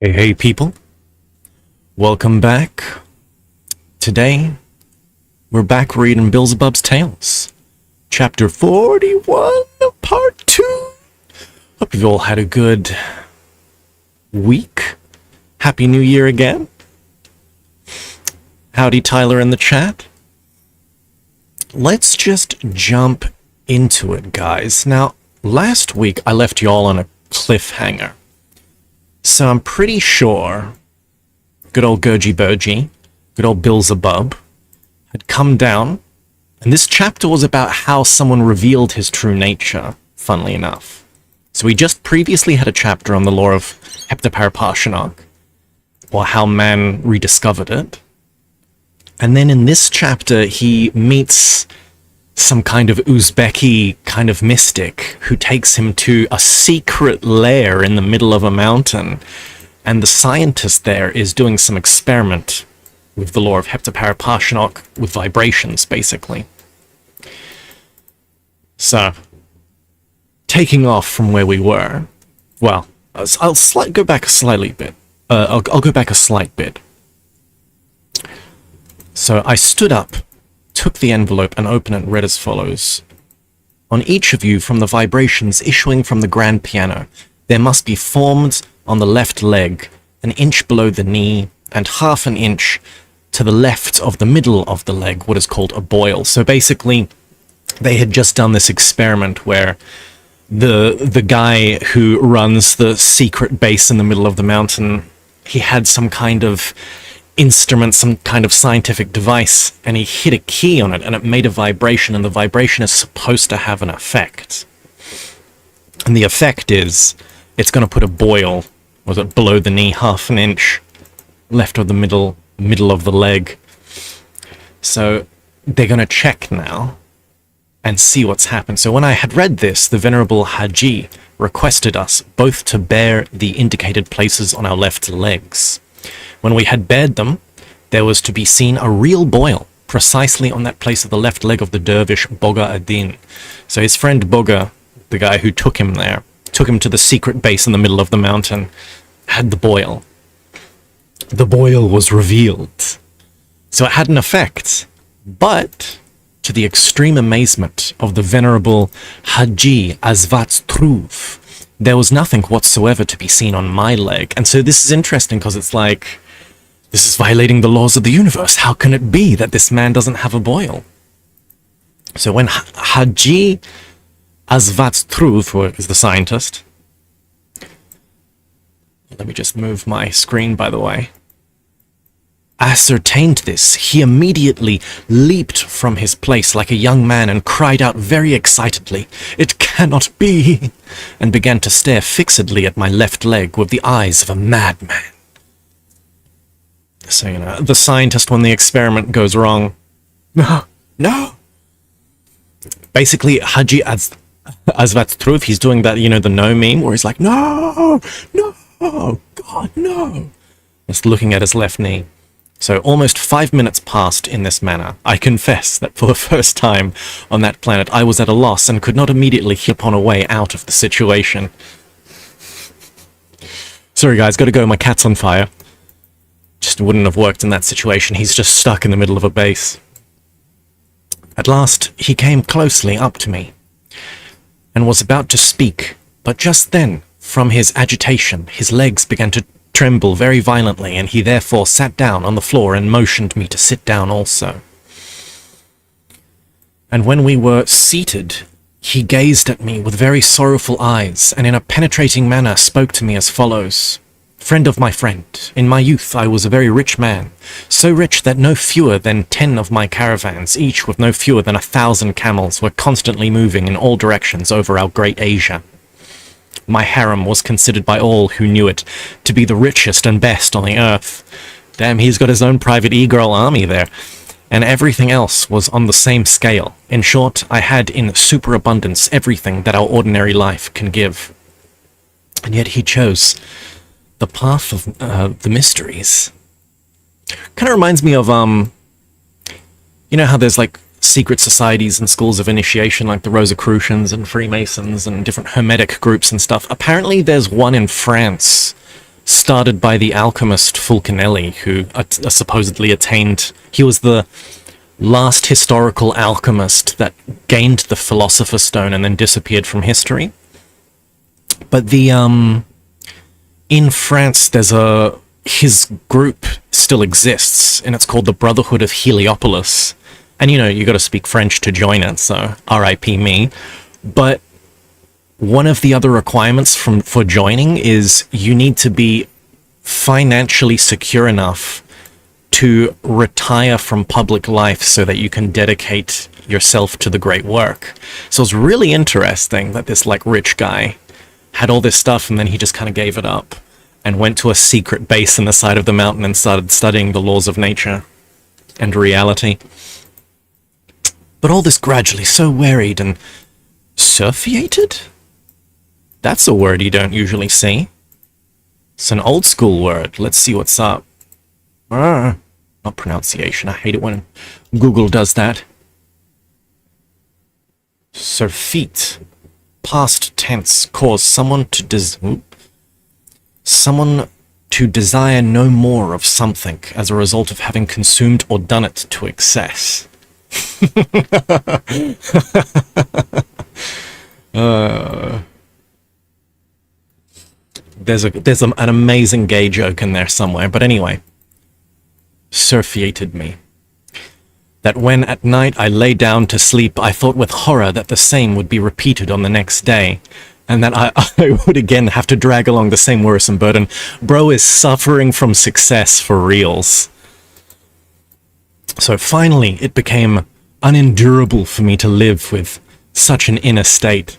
Hey people, welcome back. Today, we're back reading Beelzebub's Tales, Chapter 41, Part 2. Hope you've all had a good week. Happy New Year again. Howdy Tyler in the chat. Let's just jump into it, guys. Now, last week I left y'all on a cliffhanger. So I'm pretty sure good old Gurgy Burgy, good old Beelzebub, had come down, and this chapter was about how someone revealed his true nature, funnily enough. So we just previously had a chapter on the lore of Heptaparapashanok, or how man rediscovered it. And then in this chapter, he meets some kind of Uzbeki kind of mystic who takes him to a secret lair in the middle of a mountain. And the scientist there is doing some experiment with the lore of Heptaparapashanok with vibrations, basically. So, taking off from where we were, well, I'll go back a slightly bit. I'll go back a slight bit. So I stood up, took the envelope and opened it and read as follows. On each of you, from the vibrations issuing from the grand piano, there must be formed on the left leg, an inch below the knee, and half an inch to the left of the middle of the leg, what is called a boil. So basically, they had just done this experiment where the guy who runs the secret base in the middle of the mountain, he had some kind of instrument, some kind of scientific device, and he hit a key on it and it made a vibration, and the vibration is supposed to have an effect. And the effect is it's going to put a boil, was it below the knee, half an inch left of the middle of the leg. So they're going to check now and see what's happened. So when I had read this, the Venerable Haji requested us both to bear the indicated places on our left legs. When we had bared them, there was to be seen a real boil, precisely on that place of the left leg of the dervish Boga ad-Din. So his friend Boga, the guy who took him there, took him to the secret base in the middle of the mountain, had the boil. The boil was revealed. So it had an effect, but to the extreme amazement of the Venerable Haji Azvat's Truv, there was nothing whatsoever to be seen on my leg. And so this is interesting because it's like, this is violating the laws of the universe. How can it be that this man doesn't have a boil? So when Haji Azvat's Truv, who is the scientist, let me just move my screen, by the way, ascertained this, he immediately leaped from his place like a young man and cried out very excitedly, "It cannot be!" and began to stare fixedly at my left leg with the eyes of a madman. So, you know, the scientist, when the experiment goes wrong, no. Basically, Haji Azvat's Truth, he's doing that, you know, the no meme, where he's like, no, God, no. Just looking at his left knee. So almost 5 minutes passed in this manner. I confess that for the first time on that planet, I was at a loss and could not immediately hit upon a way out of the situation. Sorry guys, gotta go, my cat's on fire. Just wouldn't have worked in that situation. He's just stuck in the middle of a base. At last, he came closely up to me and was about to speak, but just then, from his agitation, his legs began to tremble very violently, and he therefore sat down on the floor and motioned me to sit down also. And when we were seated, he gazed at me with very sorrowful eyes, and in a penetrating manner spoke to me as follows. "Friend of my friend, in my youth I was a very rich man, so rich that no fewer than 10 of my caravans, each with no fewer than 1,000 camels, were constantly moving in all directions over our great Asia. My harem was considered by all who knew it to be the richest and best on the earth. Damn, he's got his own private e-girl army there. And everything else was on the same scale. In short, I had in superabundance everything that our ordinary life can give. And yet he chose the path of the mysteries." Kind of reminds me of, you know how there's like secret societies and schools of initiation like the Rosicrucians and Freemasons and different Hermetic groups and stuff. Apparently there's one in France started by the alchemist Fulcanelli, who supposedly attained... He was the last historical alchemist that gained the Philosopher's Stone and then disappeared from history. But in France, his group still exists, and it's called the Brotherhood of Heliopolis. And, you got to speak French to join it, so R.I.P. me. But one of the other requirements for joining is you need to be financially secure enough to retire from public life so that you can dedicate yourself to the great work. So it's really interesting that this, rich guy had all this stuff, and then he just kind of gave it up and went to a secret base in the side of the mountain and started studying the laws of nature and reality. But all this gradually so wearied and surfiated? That's a word you don't usually see. It's an old school word. Let's see what's up. Not pronunciation. I hate it when Google does that. Surfeit. Past tense. Cause someone to desire no more of something as a result of having consumed or done it to excess. There's an amazing gay joke in there somewhere, but anyway. Surfiated me. That when at night I lay down to sleep, I thought with horror that the same would be repeated on the next day, and that I would again have to drag along the same worrisome burden. Bro is suffering from success for reals. So finally, it became unendurable for me to live with such an inner state.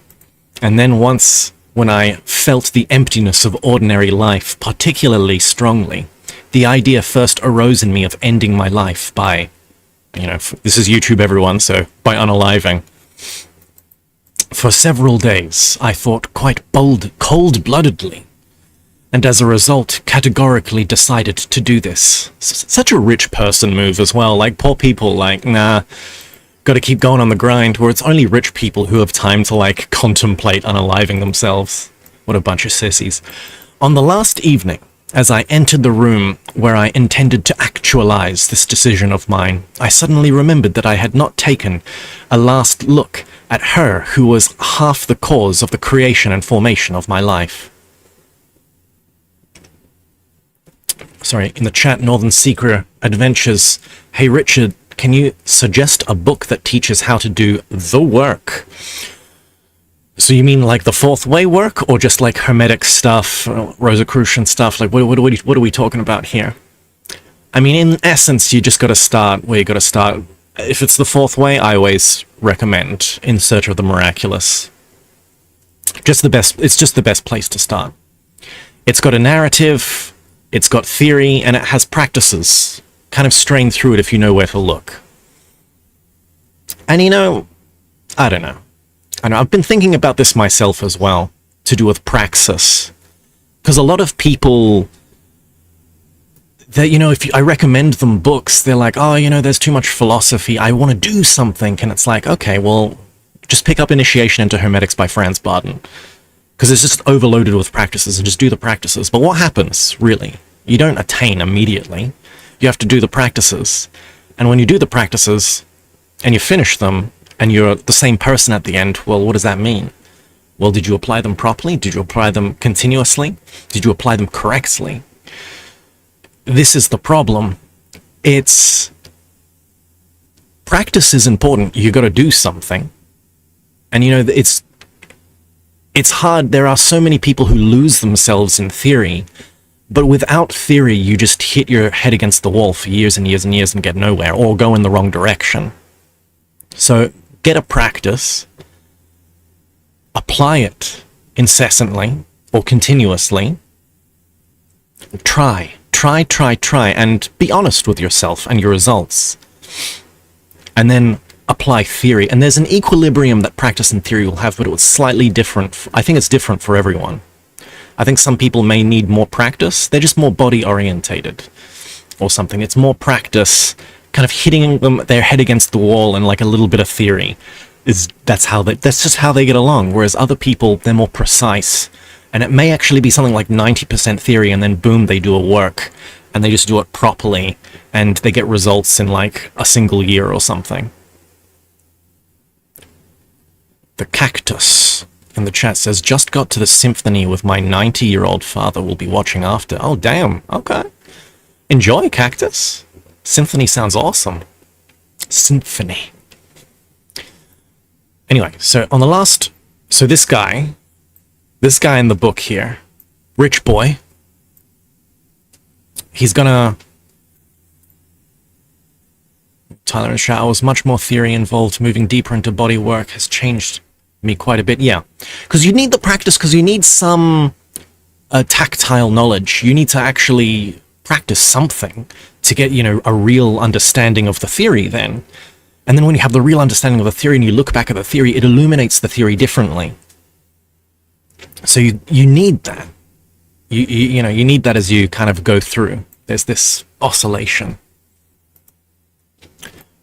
And then once, when I felt the emptiness of ordinary life particularly strongly, the idea first arose in me of ending my life by, this is YouTube, everyone, so by unaliving. For several days, I thought quite cold-bloodedly, and as a result, categorically decided to do this. Such a rich person move as well. Poor people, nah, gotta keep going on the grind, where it's only rich people who have time to, contemplate unaliving themselves. What a bunch of sissies. On the last evening, as I entered the room where I intended to actualize this decision of mine, I suddenly remembered that I had not taken a last look at her who was half the cause of the creation and formation of my life. Sorry, in the chat, Northern Seeker Adventures. Hey Richard, can you suggest a book that teaches how to do the work? So you mean the fourth way work, or just Hermetic stuff, Rosicrucian stuff? What are we talking about here? I mean, in essence, you just got to start where you got to start. If it's the fourth way, I always recommend In Search of the Miraculous. It's just the best place to start. It's got a narrative, it's got theory, and it has practices. Kind of strain through it if you know where to look. And I don't know. I've been thinking about this myself as well, to do with praxis. Because a lot of people, if I recommend them books, they're like, oh, there's too much philosophy, I want to do something. And it's like, okay, well, just pick up Initiation into Hermetics by Franz Barton. Because it's just overloaded with practices, and just do the practices. But what happens, really? You don't attain immediately. You have to do the practices. And when you do the practices, and you finish them, and you're the same person at the end, well, what does that mean? Well, did you apply them properly? Did you apply them continuously? Did you apply them correctly? This is the problem. Practice is important. You got to do something. And it's hard. There are so many people who lose themselves in theory, but without theory, you just hit your head against the wall for years and years and years and get nowhere, or go in the wrong direction. So get a practice, apply it incessantly or continuously, try, and be honest with yourself and your results. And then apply theory. And there's an equilibrium that practice and theory will have, but it's slightly different. I think it's different for everyone. I think some people may need more practice. They're just more body orientated or something. It's more practice, kind of hitting their head against the wall, and a little bit of theory. That's just how they get along. Whereas other people, they're more precise. And it may actually be something like 90% theory, and then boom, they do a work, and they just do it properly, and they get results in like a single year or something. The Cactus in the chat says, just got to the symphony with my 90-year-old father, will be watching after. Oh, damn. Okay. Enjoy, Cactus. Symphony sounds awesome. Symphony. Anyway, so on the last... So this guy in the book here, rich boy, he's gonna... Tyler and Shao was much more theory involved. Moving deeper into body work has changed me quite a bit. Yeah, because you need the practice, because you need some tactile knowledge. You need to actually practice something to get, you know, a real understanding of the theory then. And then when you have the real understanding of the theory and you look back at the theory, it illuminates the theory differently. So you need that. You know, you need that as you kind of go through. There's this oscillation.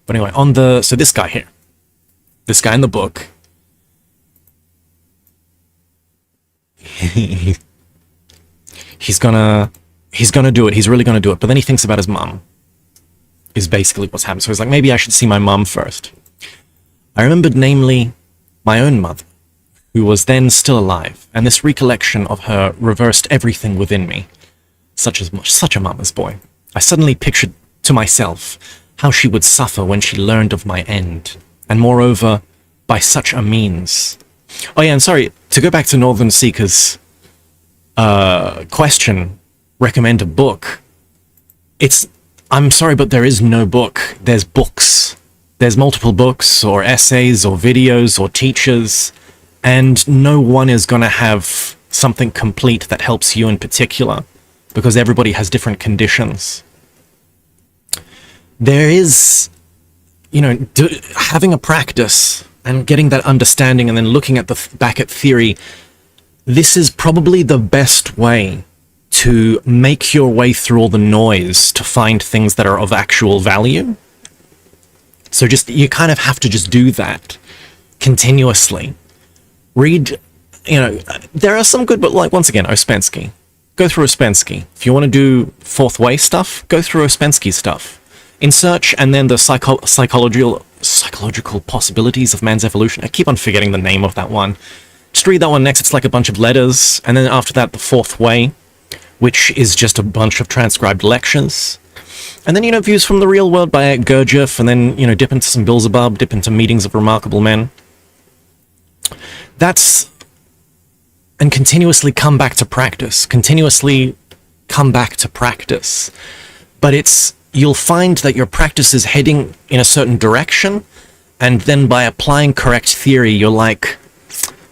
But anyway, so this guy here, this guy in the book, he's gonna do it. He's really gonna do it. But then he thinks about his mum, is basically what's happened. So he's like, maybe I should see my mum first. I remembered, namely, my own mother, who was then still alive, and this recollection of her reversed everything within me. Such a mama's boy. I suddenly pictured to myself how she would suffer when she learned of my end, and moreover, by such a means. Oh yeah, and sorry, to go back to Northern Seeker's question, recommend a book. I'm sorry, but there is no book. There's books. There's multiple books, or essays, or videos, or teachers, and no one is going to have something complete that helps you in particular, because everybody has different conditions. There is, you know, having a practice and getting that understanding and then looking at back at theory, this is probably the best way to make your way through all the noise to find things that are of actual value. So you kind of have to just do that continuously. Read, you know, there are some good, but like, once again, Ouspensky. Go through Ouspensky. If you want to do fourth way stuff, go through Ouspensky stuff. In Search, and then the psychological possibilities of man's evolution. I keep on forgetting the name of that one. Just read that one next. It's like a bunch of letters. And then after that, the Fourth Way, which is just a bunch of transcribed lectures. And then, you know, Views from the Real World by Gurdjieff, and then, you know, dip into some Beelzebub, dip into Meetings of Remarkable Men. And continuously come back to practice. But you'll find that your practice is heading in a certain direction, and then by applying correct theory, you're like,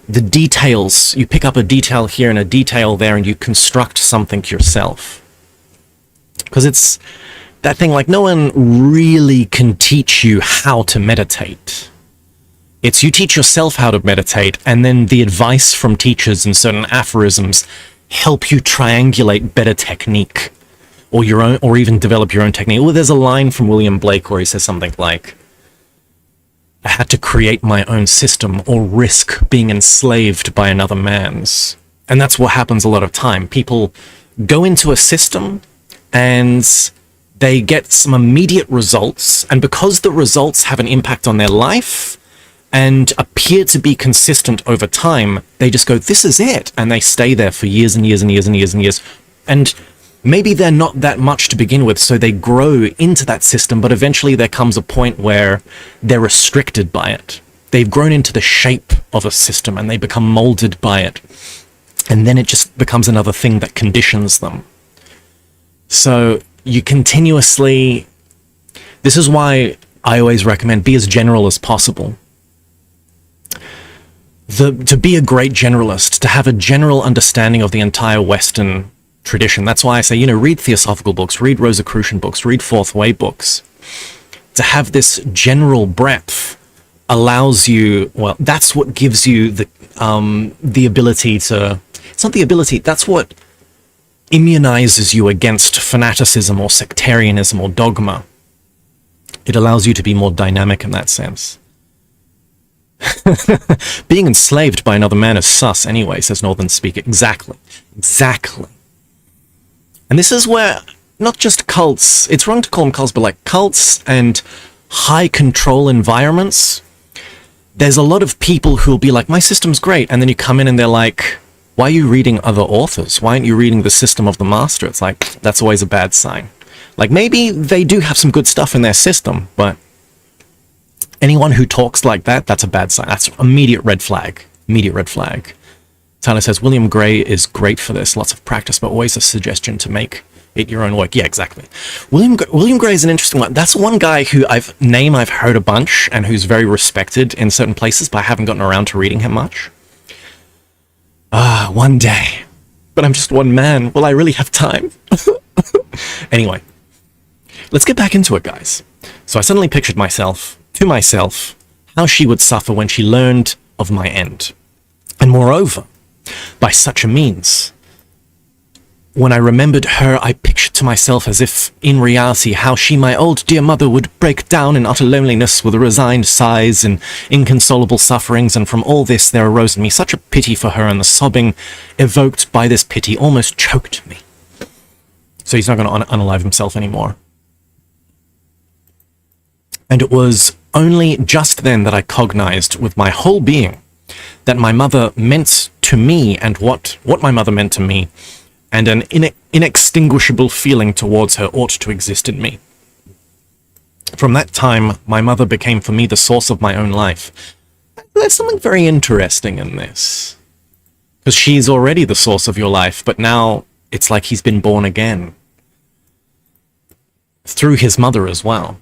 the details, you pick up a detail here and a detail there, and you construct something yourself. Because it's that thing, like, no one really can teach you how to meditate. It's you teach yourself how to meditate, and then the advice from teachers and certain aphorisms help you triangulate better technique. Or your own, or even develop your own technique. Well, there's a line from William Blake where he says something like, I had to create my own system or risk being enslaved by another man's. And that's what happens a lot of time. People go into a system and they get some immediate results, and because the results have an impact on their life and appear to be consistent over time, they just go, this is it, and they stay there for years and years and years and years and years. And maybe they're not that much to begin with, so they grow into that system, but eventually there comes a point where they're restricted by it. They've grown into the shape of a system, and they become molded by it. And then it just becomes another thing that conditions them. So you continuously... This is why I always recommend be as general as possible. To be a great generalist, to have a general understanding of the entire Western tradition. That's why I say, you know, read Theosophical books, read Rosicrucian books, read Fourth Way books. To have this general breadth allows you, well, that's what gives you the ability to, it's not the ability, that's what immunizes you against fanaticism or sectarianism or dogma. It allows you to be more dynamic in that sense. Being enslaved by another man is sus anyway, says Northern Speaker. Exactly. Exactly. And this is where, not just cults, it's wrong to call them cults, but like cults and high control environments, there's a lot of people who'll be like, my system's great, and then you come in and they're like, why are you reading other authors? Why aren't you reading the system of the master? It's like, that's always a bad sign. Like, maybe they do have some good stuff in their system, but anyone who talks like that, that's a bad sign. That's immediate red flag. Immediate red flag. Tyler says, William Gray is great for this. Lots of practice, but always a suggestion to make it your own work. Yeah, exactly. William Gray is an interesting one. That's one guy who I've heard a bunch and who's very respected in certain places, but I haven't gotten around to reading him much. One day. But I'm just one man. Will I really have time? Anyway, let's get back into it, guys. So I suddenly pictured myself, how she would suffer when she learned of my end. And moreover, by such a means, when I remembered her, I pictured to myself as if, in reality, how she, my old dear mother, would break down in utter loneliness with resigned sighs and inconsolable sufferings, and from all this there arose in me such a pity for her, and the sobbing evoked by this pity almost choked me. So he's not going to unalive himself anymore. And it was only just then that I cognized with my whole being that my mother meant to me, and what my mother meant to me, and an inextinguishable feeling towards her ought to exist in me. From that time, my mother became for me the source of my own life. There's something very interesting in this. Because she's already the source of your life, but now it's like he's been born again. Through his mother as well.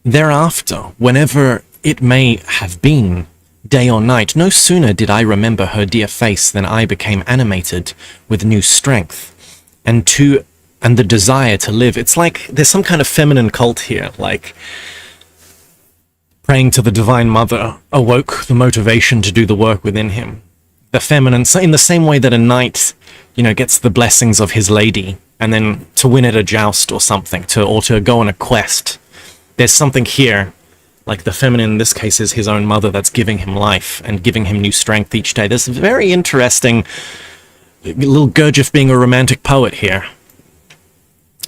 Thereafter, whenever it may have been, day or night, no sooner did I remember her dear face than I became animated with new strength and the desire to live. It's like there's some kind of feminine cult here, like praying to the Divine Mother awoke the motivation to do the work within him. The feminine, in the same way that a knight, gets the blessings of his lady, and then to win at a joust or something, or to go on a quest. There's something here. Like the feminine in this case is his own mother that's giving him life and giving him new strength each day. There's a very interesting little Gurdjieff being a romantic poet here.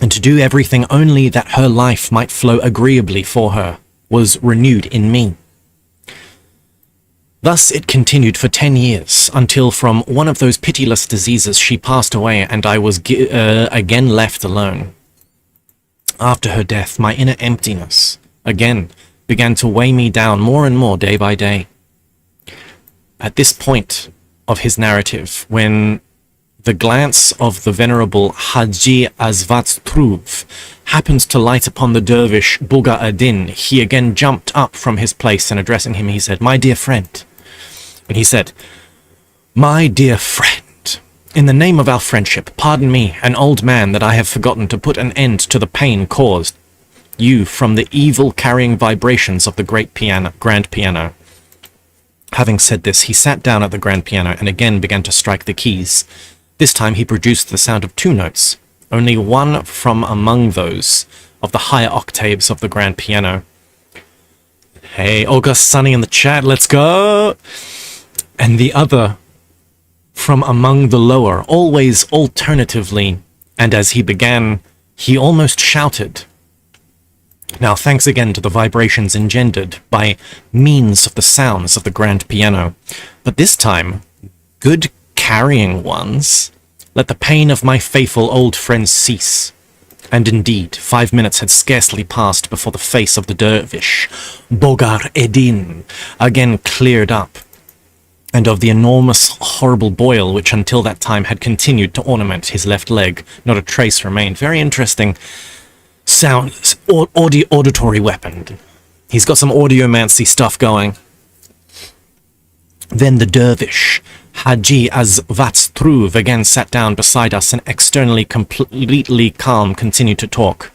And to do everything only that her life might flow agreeably for her was renewed in me. Thus it continued for 10 years, until from one of those pitiless diseases she passed away and I was again left alone. After her death, my inner emptiness, again, began to weigh me down more and more day by day. At this point of his narrative, when the glance of the venerable Haji Azvatruv happened to light upon the dervish Buga Adin, he again jumped up from his place, and addressing him he said, "My dear friend." And he said, "My dear friend, in the name of our friendship, pardon me, an old man, that I have forgotten to put an end to the pain caused you from the evil-carrying vibrations of the grand piano." Having said this, he sat down at the grand piano and again began to strike the keys. This time he produced the sound of 2 notes, only one from among those of the higher octaves of the grand piano. Hey, August Sunny in the chat, let's go! And the other from among the lower, always alternatively, and as he began, he almost shouted. Now, thanks again to the vibrations engendered by means of the sounds of the grand piano. But this time, good carrying ones, let the pain of my faithful old friends cease. And indeed, 5 minutes had scarcely passed before the face of the dervish, Bogar Eddin, again cleared up, and of the enormous, horrible boil which until that time had continued to ornament his left leg, not a trace remained. Very interesting sound, auditory weapon. He's got some audiomancy stuff going. Then the dervish, Haji Azvatruv, again sat down beside us and externally completely calm continued to talk.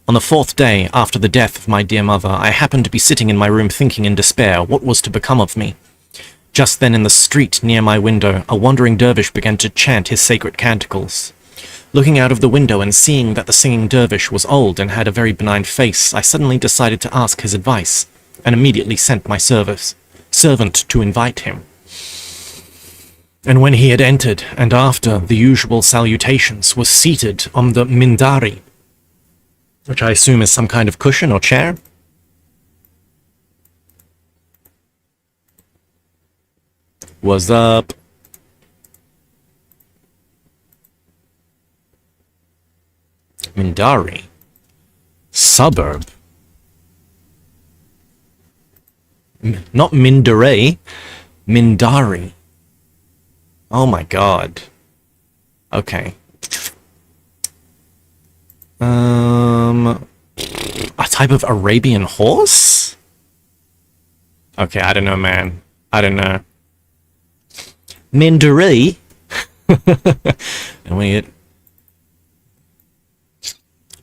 On the 4th day after the death of my dear mother, I happened to be sitting in my room thinking in despair what was to become of me. Just then in the street near my window, a wandering dervish began to chant his sacred canticles. Looking out of the window and seeing that the singing dervish was old and had a very benign face, I suddenly decided to ask his advice. and immediately sent my servant to invite him. And when he had entered, and after the usual salutations, was seated on the mindari, which I assume is some kind of cushion or chair. What's up? Mindari. Suburb. Not Mindare. Mindari. Oh my god. Okay. A type of Arabian horse? Okay, I don't know, man. I don't know. Mindari? And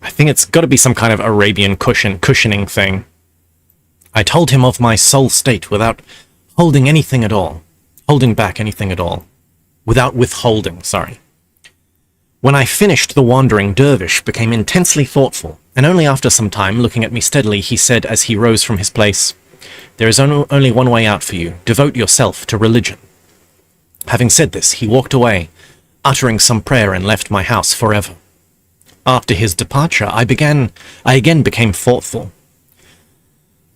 I think it's got to be some kind of Arabian cushioning thing. I told him of my soul state without holding anything at all. Holding back anything at all. Without withholding, sorry. When I finished, the wandering dervish became intensely thoughtful, and only after some time, looking at me steadily, he said as he rose from his place, "There is only one way out for you. Devote yourself to religion." Having said this, he walked away, uttering some prayer, and left my house forever. After his departure, I again became thoughtful.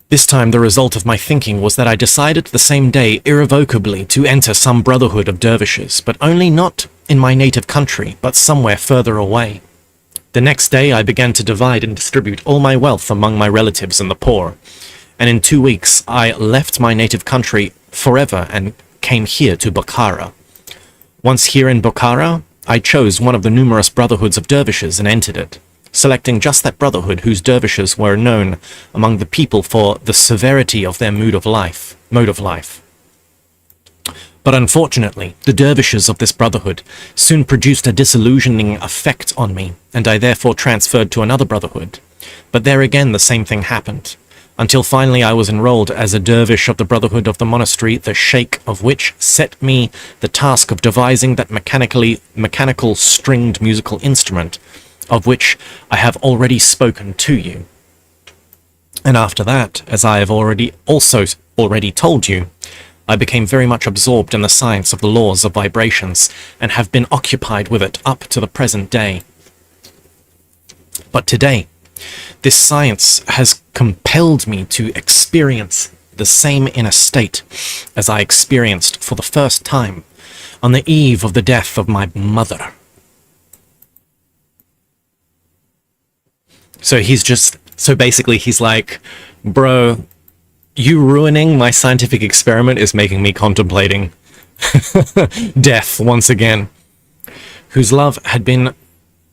This time the result of my thinking was that I decided the same day irrevocably to enter some brotherhood of dervishes, but only not in my native country, but somewhere further away. The next day I began to divide and distribute all my wealth among my relatives and the poor, and in 2 weeks I left my native country forever and came here to Bukhara. Once here in Bukhara, I chose one of the numerous brotherhoods of dervishes and entered it, selecting just that brotherhood whose dervishes were known among the people for the severity of their mode of life. But unfortunately, the dervishes of this brotherhood soon produced a disillusioning effect on me, and I therefore transferred to another brotherhood. But there again the same thing happened, until finally I was enrolled as a dervish of the brotherhood of the monastery, the sheikh of which set me the task of devising that mechanical stringed musical instrument, of which I have already spoken to you. And after that, as I have already told you, I became very much absorbed in the science of the laws of vibrations, and have been occupied with it up to the present day. But today, this science has compelled me to experience the same inner state as I experienced for the first time on the eve of the death of my mother. So basically he's like, bro, you ruining my scientific experiment is making me contemplating death once again, whose love had been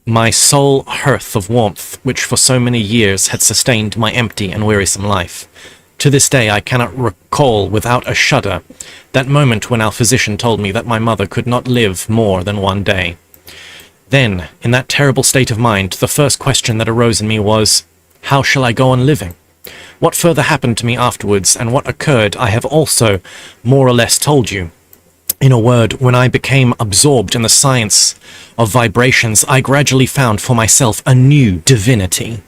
my sole hearth of warmth, which for so many years had sustained my empty and wearisome life. To this day I cannot recall without a shudder that moment when our physician told me that my mother could not live more than one day. Then, in that terrible state of mind, the first question that arose in me was, how shall I go on living? What further happened to me afterwards, and what occurred, I have also more or less told you. In a word, when I became absorbed in the science of vibrations, I gradually found for myself a new divinity.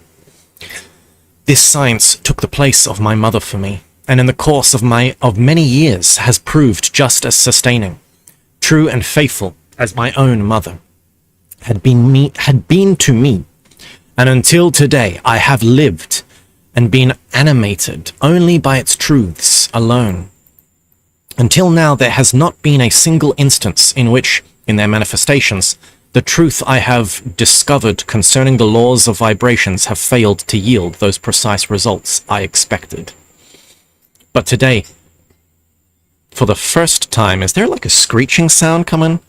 This science took the place of my mother for me, and in the course of many years has proved just as sustaining, true and faithful as my own mother had been to me, and until today I have lived and been animated only by its truths alone. Until now there has not been a single instance in which, in their manifestations, the truth I have discovered concerning the laws of vibrations have failed to yield those precise results I expected. But today, for the first time, is there like a screeching sound coming?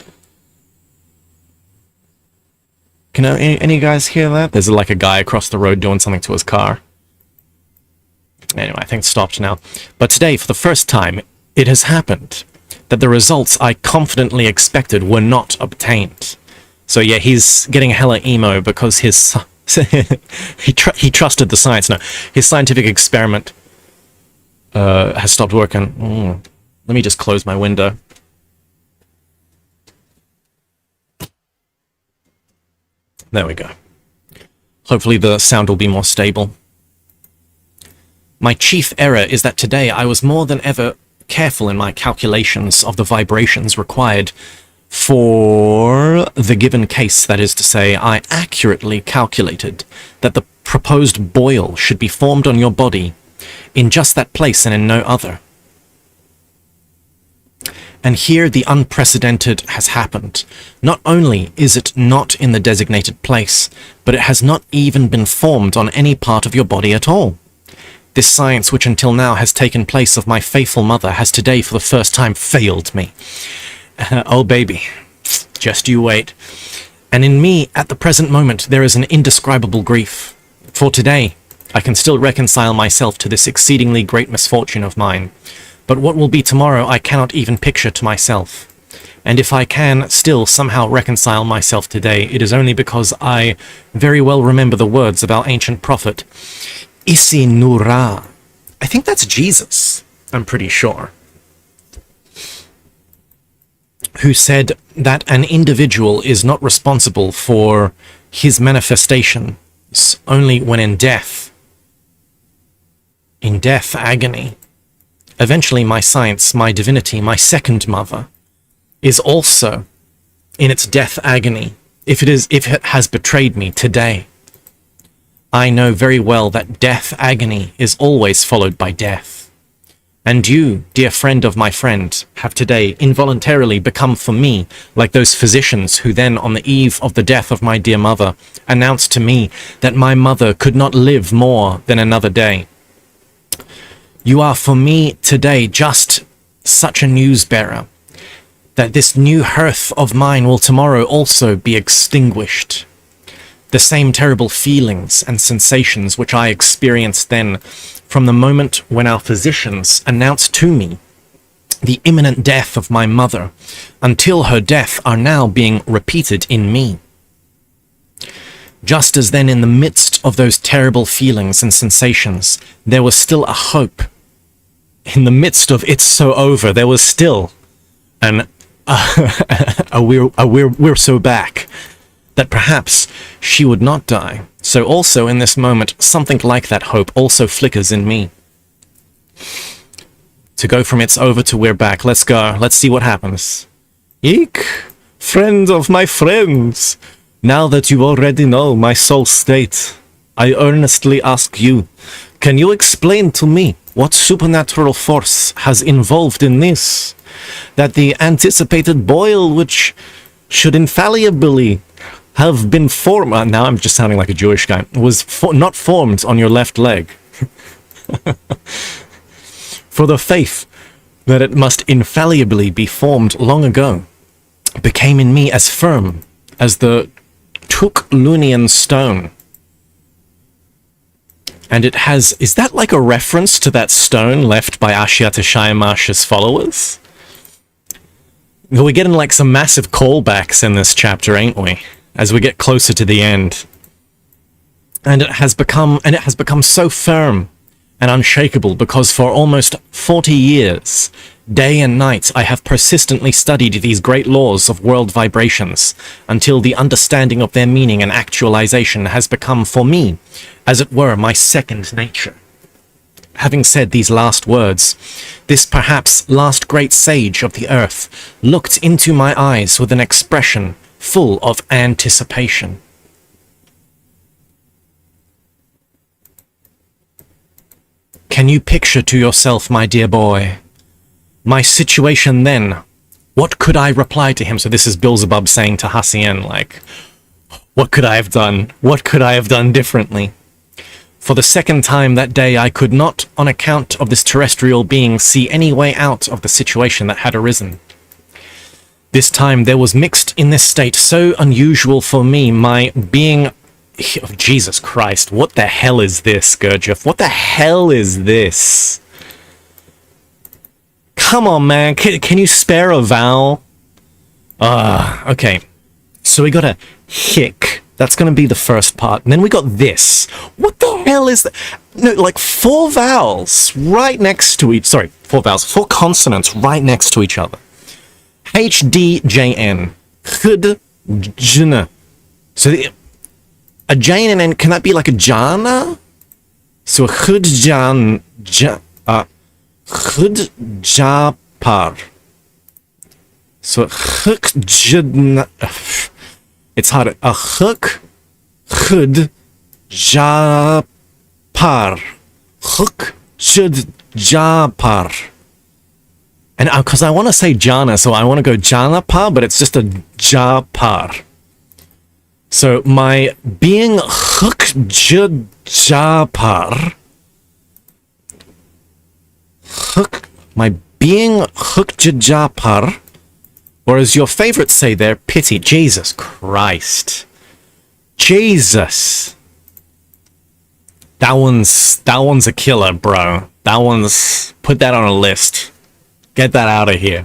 Can any guys hear that? There's like a guy across the road doing something to his car. Anyway, I think it's stopped now. But today, for the first time, it has happened that the results I confidently expected were not obtained. So yeah, he's getting hella emo because his he trusted the science. No, his scientific experiment has stopped working. Let me just close my window. There we go. Hopefully the sound will be more stable. My chief error is that today I was more than ever careful in my calculations of the vibrations required for the given case. That is to say, I accurately calculated that the proposed boil should be formed on your body in just that place and in no other. And here the unprecedented has happened. Not only is it not in the designated place, but it has not even been formed on any part of your body at all. This science, which until now has taken place of my faithful mother, has today for the first time failed me. Oh baby, just you wait. And in me, at the present moment, there is an indescribable grief. For today, I can still reconcile myself to this exceedingly great misfortune of mine. But what will be tomorrow I cannot even picture to myself. And if I can still somehow reconcile myself today, it is only because I very well remember the words of our ancient prophet, Isi Nura. I think that's Jesus, I'm pretty sure, who said that an individual is not responsible for his manifestations only when in death agony. Eventually my science, my divinity, my second mother, is also in its death agony, if it has betrayed me today. I know very well that death agony is always followed by death. And you, dear friend of my friend, have today involuntarily become for me like those physicians who then, on the eve of the death of my dear mother, announced to me that my mother could not live more than another day. You are for me today just such a news bearer, that this new hearth of mine will tomorrow also be extinguished. The same terrible feelings and sensations which I experienced then, from the moment when our physicians announced to me the imminent death of my mother, until her death, are now being repeated in me. Just as then in the midst of those terrible feelings and sensations, there was still a hope. In the midst of it's so over, there was still we're so back, that perhaps she would not die. So also in this moment, something like that hope also flickers in me. To go from it's over to we're back. Let's go. Let's see what happens. Eek, friend of my friends. Now that you already know my soul state, I earnestly ask you, can you explain to me what supernatural force has involved in this? That the anticipated boil, which should infallibly have been formed, now I'm just sounding like a Jewish guy, was not formed on your left leg. For the faith that it must infallibly be formed long ago became in me as firm as the Tuklunian stone. And it has, is that like a reference to that stone left by Ashiata Shayamash's followers? We're getting like some massive callbacks in this chapter, ain't we? As we get closer to the end. And it has become so firm and unshakable because for almost 40 years, day and night, I have persistently studied these great laws of world vibrations until the understanding of their meaning and actualization has become for me, as it were, my second nature. Having said these last words, this perhaps last great sage of the earth looked into my eyes with an expression full of anticipation. Can you picture to yourself, my dear boy, my situation then? What could I reply to him? So this is Beelzebub saying to Hassien, like, what could I have done? What could I have done differently? For the second time that day, I could not, on account of this terrestrial being, see any way out of the situation that had arisen. This time there was mixed in this state so unusual for me, my being... Oh, Jesus Christ, what the hell is this, Gurdjieff? What the hell is this? Come on, man, can you spare a vowel? Okay. So we got a hic. That's going to be the first part. And then we got this. What the hell is that? No, like 4 vowels right next to each... Sorry, 4 vowels. 4 consonants right next to each other. H-D-J-N. Khd-jn. So a J and an N, can that be like a jana? So khd-jan Khudjapar. So it's hard. Khudjapar. Khudjapar. And because I want to say Jana, so I want to go Janapar, but it's just a Japar. So my being Japar, my being Japar, or as your favorites say there, pity. Jesus Christ. Jesus. That one's a killer, bro. That one's, put that on a list. Get that out of here.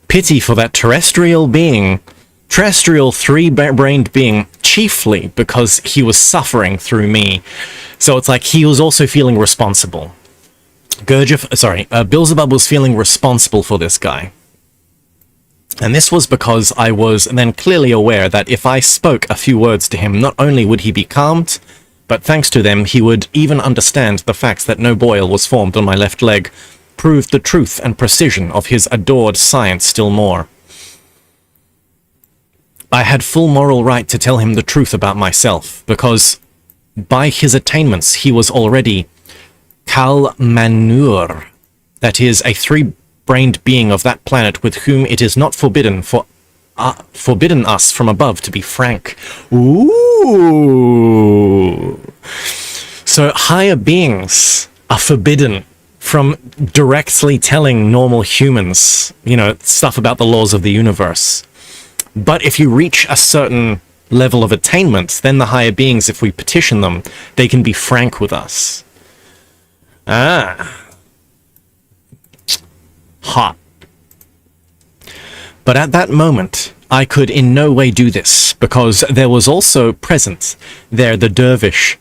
Pity for that terrestrial being, terrestrial three-brained being, chiefly because he was suffering through me. So it's like he was also feeling responsible. Beelzebub was feeling responsible for this guy. And this was because I was then clearly aware that if I spoke a few words to him, not only would he be calmed, but thanks to them, he would even understand the facts that no boil was formed on my left leg, proved the truth and precision of his adored science still more. I had full moral right to tell him the truth about myself, because by his attainments he was already Kalmanur, that is, a three-brained being of that planet with whom it is not forbidden us from above to be frank. Ooh. So higher beings are forbidden from directly telling normal humans, stuff about the laws of the universe. But if you reach a certain level of attainment, then the higher beings, if we petition them, they can be frank with us. Hot. But at that moment, I could in no way do this, because there was also present there the dervish,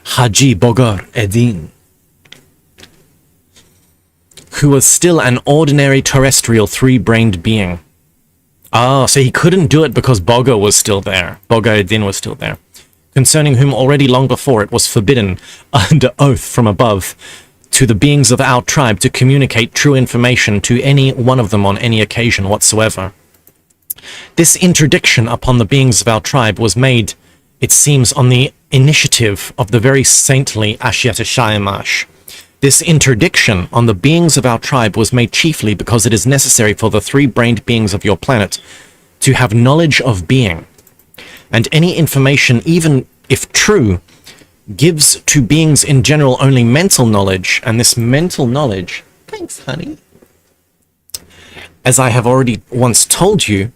Haji Bogar Eddin, who was still an ordinary terrestrial three-brained being. Ah, so he couldn't do it because Bogar was still there. Bogar Eddin was still there, concerning whom already long before it was forbidden, under oath from above, to the beings of our tribe to communicate true information to any one of them on any occasion whatsoever. This interdiction upon the beings of our tribe was made, it seems, on the initiative of the very saintly Ashiata Shayamash. This interdiction on the beings of our tribe was made chiefly because it is necessary for the three-brained beings of your planet to have knowledge of being, and any information, even if true, gives to beings in general only mental knowledge, and this mental knowledge, thanks honey, as I have already once told you,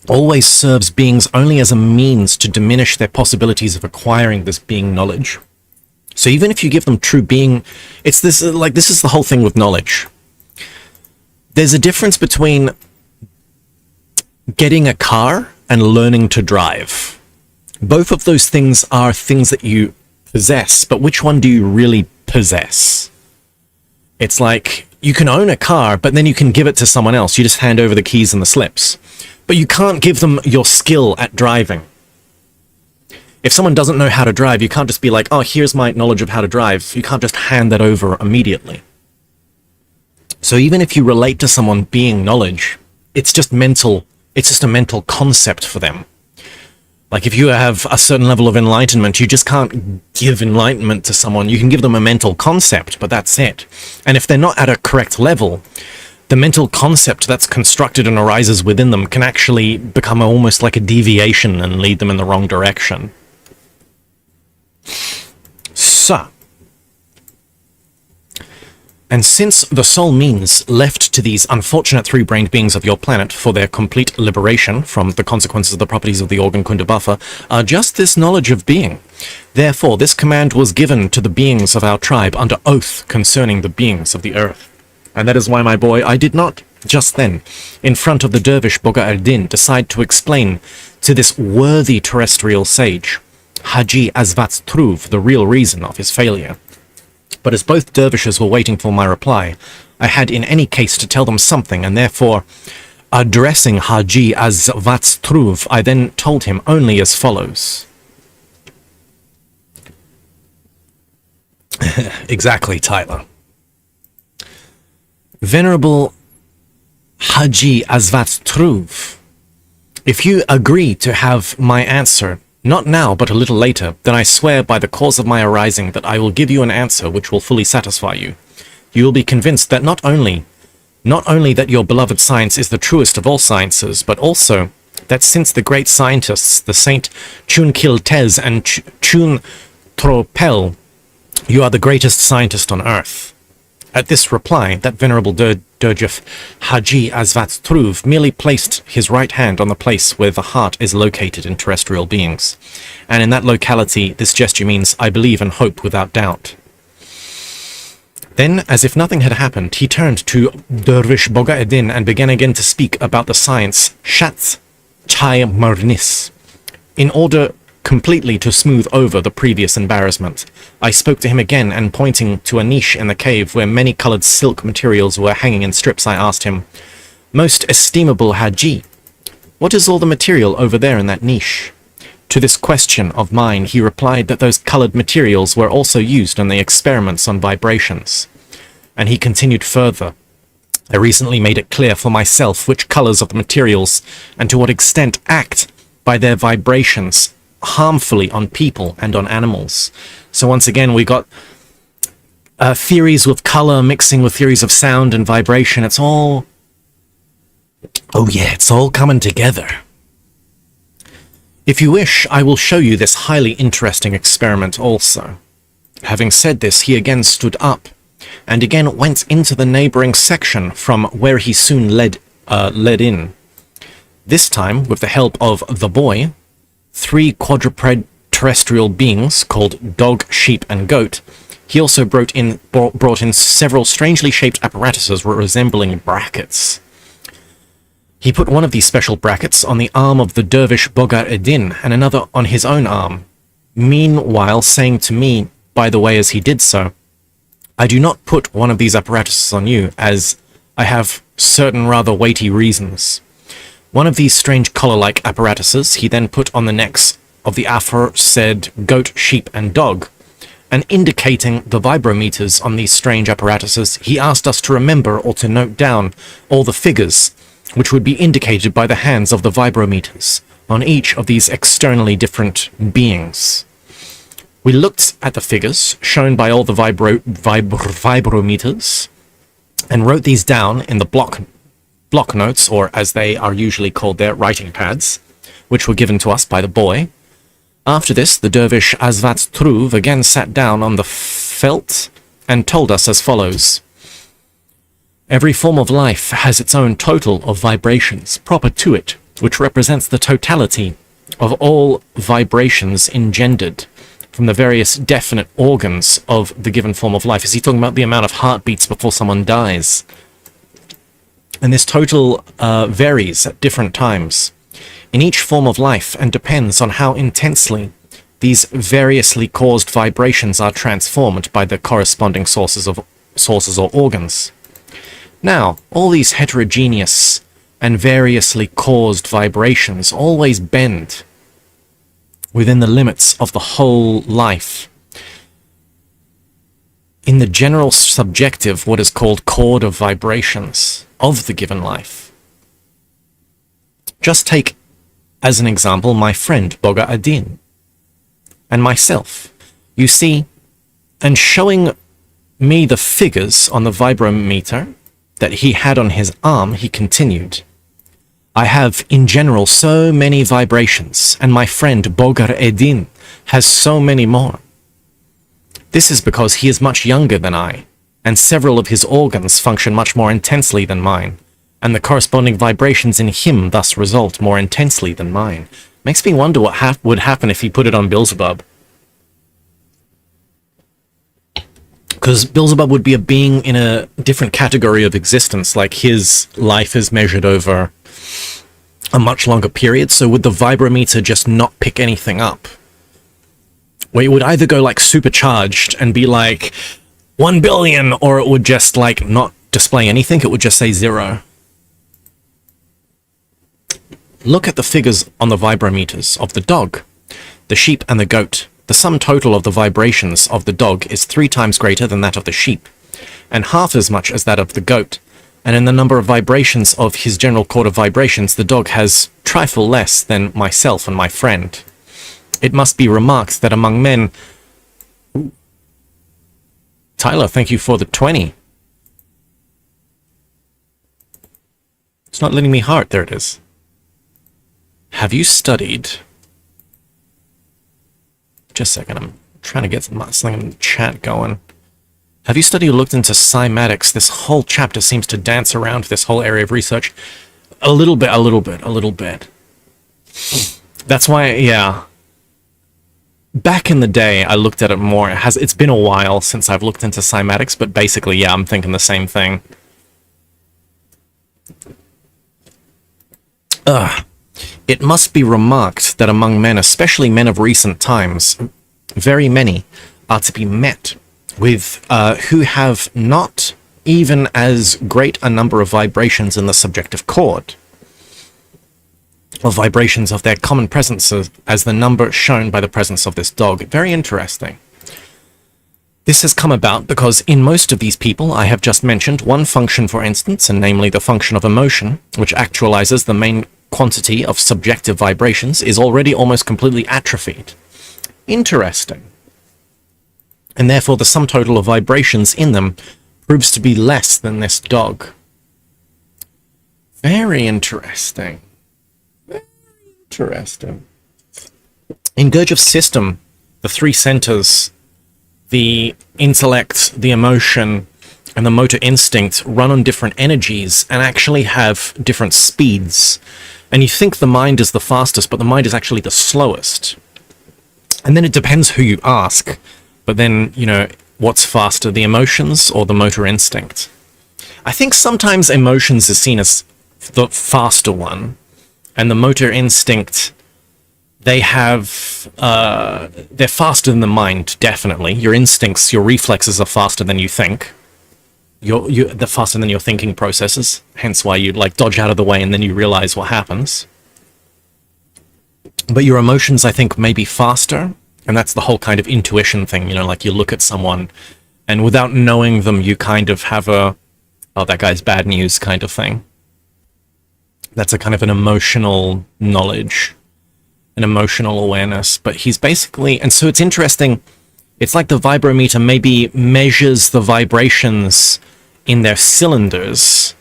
always serves beings only as a means to diminish their possibilities of acquiring this being knowledge. So even if you give them true being, it's this, this is the whole thing with knowledge. There's a difference between getting a car and learning to drive. Both of those things are things that you possess, but which one do you really possess? It's like, you can own a car, but then you can give it to someone else. You just hand over the keys and the slips. But you can't give them your skill at driving. If someone doesn't know how to drive, you can't just be like, oh, here's my knowledge of how to drive. You can't just hand that over immediately. So even if you relate to someone being knowledge, it's just mental, it's just a mental concept for them. Like if you have a certain level of enlightenment, you just can't give enlightenment to someone. You can give them a mental concept, but that's it. And if they're not at a correct level, the mental concept that's constructed and arises within them can actually become almost like a deviation and lead them in the wrong direction. So, and since the sole means left to these unfortunate three-brained beings of your planet for their complete liberation from the consequences of the properties of the organ kunda buffer are just this knowledge of being, therefore this command was given to the beings of our tribe under oath concerning the beings of the earth. And that is why, my boy, I did not, just then, in front of the dervish Boga al-Din, decide to explain to this worthy terrestrial sage, Haji Azvat's Truv, the real reason of his failure. But as both dervishes were waiting for my reply, I had in any case to tell them something, and therefore, addressing Haji Azvat's Truv, I then told him only as follows. Exactly, Tyler. Venerable Haji Azvat Truv, if you agree to have my answer, not now but a little later, then I swear by the cause of my arising that I will give you an answer which will fully satisfy you. You will be convinced that not only that your beloved science is the truest of all sciences, but also that since the great scientists, the Saint Chunkil Tez and Chun Tropel, you are the greatest scientist on earth. At this reply, that venerable Durjef Haji Azvat Truv merely placed his right hand on the place where the heart is located in terrestrial beings. And in that locality, this gesture means, I believe and hope without doubt. Then, as if nothing had happened, he turned to Dervish Boga Eddin and began again to speak about the science Shatz Chai Marnis. In order completely to smooth over the previous embarrassment, I spoke to him again, and pointing to a niche in the cave where many colored silk materials were hanging in strips, I asked him, Most estimable Haji, what is all the material over there in that niche? To this question of mine, he replied that those colored materials were also used in the experiments on vibrations. And he continued further, I recently made it clear for myself which colors of the materials and to what extent act by their vibrations harmfully on people and on animals. So once again, we got theories with color mixing with theories of sound and vibration. It's all... oh yeah, it's all coming together. If you wish, I will show you this highly interesting experiment also. Having said this, he again stood up, and again went into the neighboring section from where he soon led in. This time, with the help of the boy, 3 quadruped terrestrial beings called dog, sheep, and goat. He also brought in several strangely shaped apparatuses resembling brackets. He put one of these special brackets on the arm of the dervish Bogar Eddin and another on his own arm, meanwhile saying to me, by the way, as he did so, I do not put one of these apparatuses on you, as I have certain rather weighty reasons. One of these strange collar-like apparatuses he then put on the necks of the aforesaid goat, sheep, and dog, and indicating the vibrometers on these strange apparatuses, he asked us to remember or to note down all the figures, which would be indicated by the hands of the vibrometers on each of these externally different beings. We looked at the figures shown by all the vibrometers and wrote these down in the block notes, or as they are usually called, their writing pads, which were given to us by the boy. After this, the dervish Azvat Truv again sat down on the felt and told us as follows. Every form of life has its own total of vibrations proper to it, which represents the totality of all vibrations engendered from the various definite organs of the given form of life. Is he talking about the amount of heartbeats before someone dies? And this total varies at different times in each form of life and depends on how intensely these variously caused vibrations are transformed by the corresponding sources or organs. Now, all these heterogeneous and variously caused vibrations always bend within the limits of the whole life in the general subjective, what is called chord of vibrations of the given life. Just take as an example my friend Boga Adin and myself. You see, and showing me the figures on the vibrometer that he had on his arm, he continued, I have in general so many vibrations, and my friend Bogar Eddin has so many more. This is because he is much younger than I, and several of his organs function much more intensely than mine, and the corresponding vibrations in him thus result more intensely than mine. Makes me wonder what would happen if he put it on Beelzebub. Because Beelzebub would be a being in a different category of existence, like his life is measured over a much longer period, so would the vibrometer just not pick anything up? Where it would either go like supercharged and be like 1 billion, or it would just like not display anything, it would just say 0. Look at the figures on the vibrometers of the dog, the sheep and the goat. the sum total of the vibrations of the dog is 3 times greater than that of the sheep, and half as much as that of the goat. And in the number of vibrations of his general chord of vibrations, the dog has trifle less than myself and my friend. It must be remarked that among men... Ooh. Tyler, thank you for the 20. It's not letting me heart. There it is. Have you studied... Just a second, I'm trying to get something in the chat going. Have you studied or looked into cymatics? This whole chapter seems to dance around this whole area of research. A little bit. That's why, yeah. Back in the day, I looked at it more. It's been a while since I've looked into cymatics, but basically, yeah, I'm thinking the same thing. It must be remarked that among men, especially men of recent times, very many are to be met with who have not even as great a number of vibrations in the subjective chord, or vibrations of their common presence as the number shown by the presence of this dog. Very interesting. This has come about because in most of these people I have just mentioned one function, for instance, and namely the function of emotion, which actualizes the main quantity of subjective vibrations, is already almost completely atrophied. Interesting. And therefore the sum total of vibrations in them proves to be less than this dog. Very interesting. Very interesting. In Gurdjieff's system, the 3 centers, the intellect, the emotion, and the motor instinct run on different energies and actually have different speeds. And you think the mind is the fastest, but the mind is actually the slowest. And then it depends who you ask. But then, you know, what's faster, the emotions or the motor instinct? I think sometimes emotions is seen as the faster one, and the motor instinct, they're faster than the mind, definitely. Your instincts, your reflexes are faster than you think. They're faster than your thinking processes, hence why you like dodge out of the way and then you realize what happens. But your emotions, I think, may be faster. And that's the whole kind of intuition thing, you know, like you look at someone and without knowing them, you kind of have a, oh, that guy's bad news kind of thing. That's a kind of an emotional knowledge, an emotional awareness. But he's basically, and so it's interesting, it's like the vibrometer maybe measures the vibrations in their cylinders.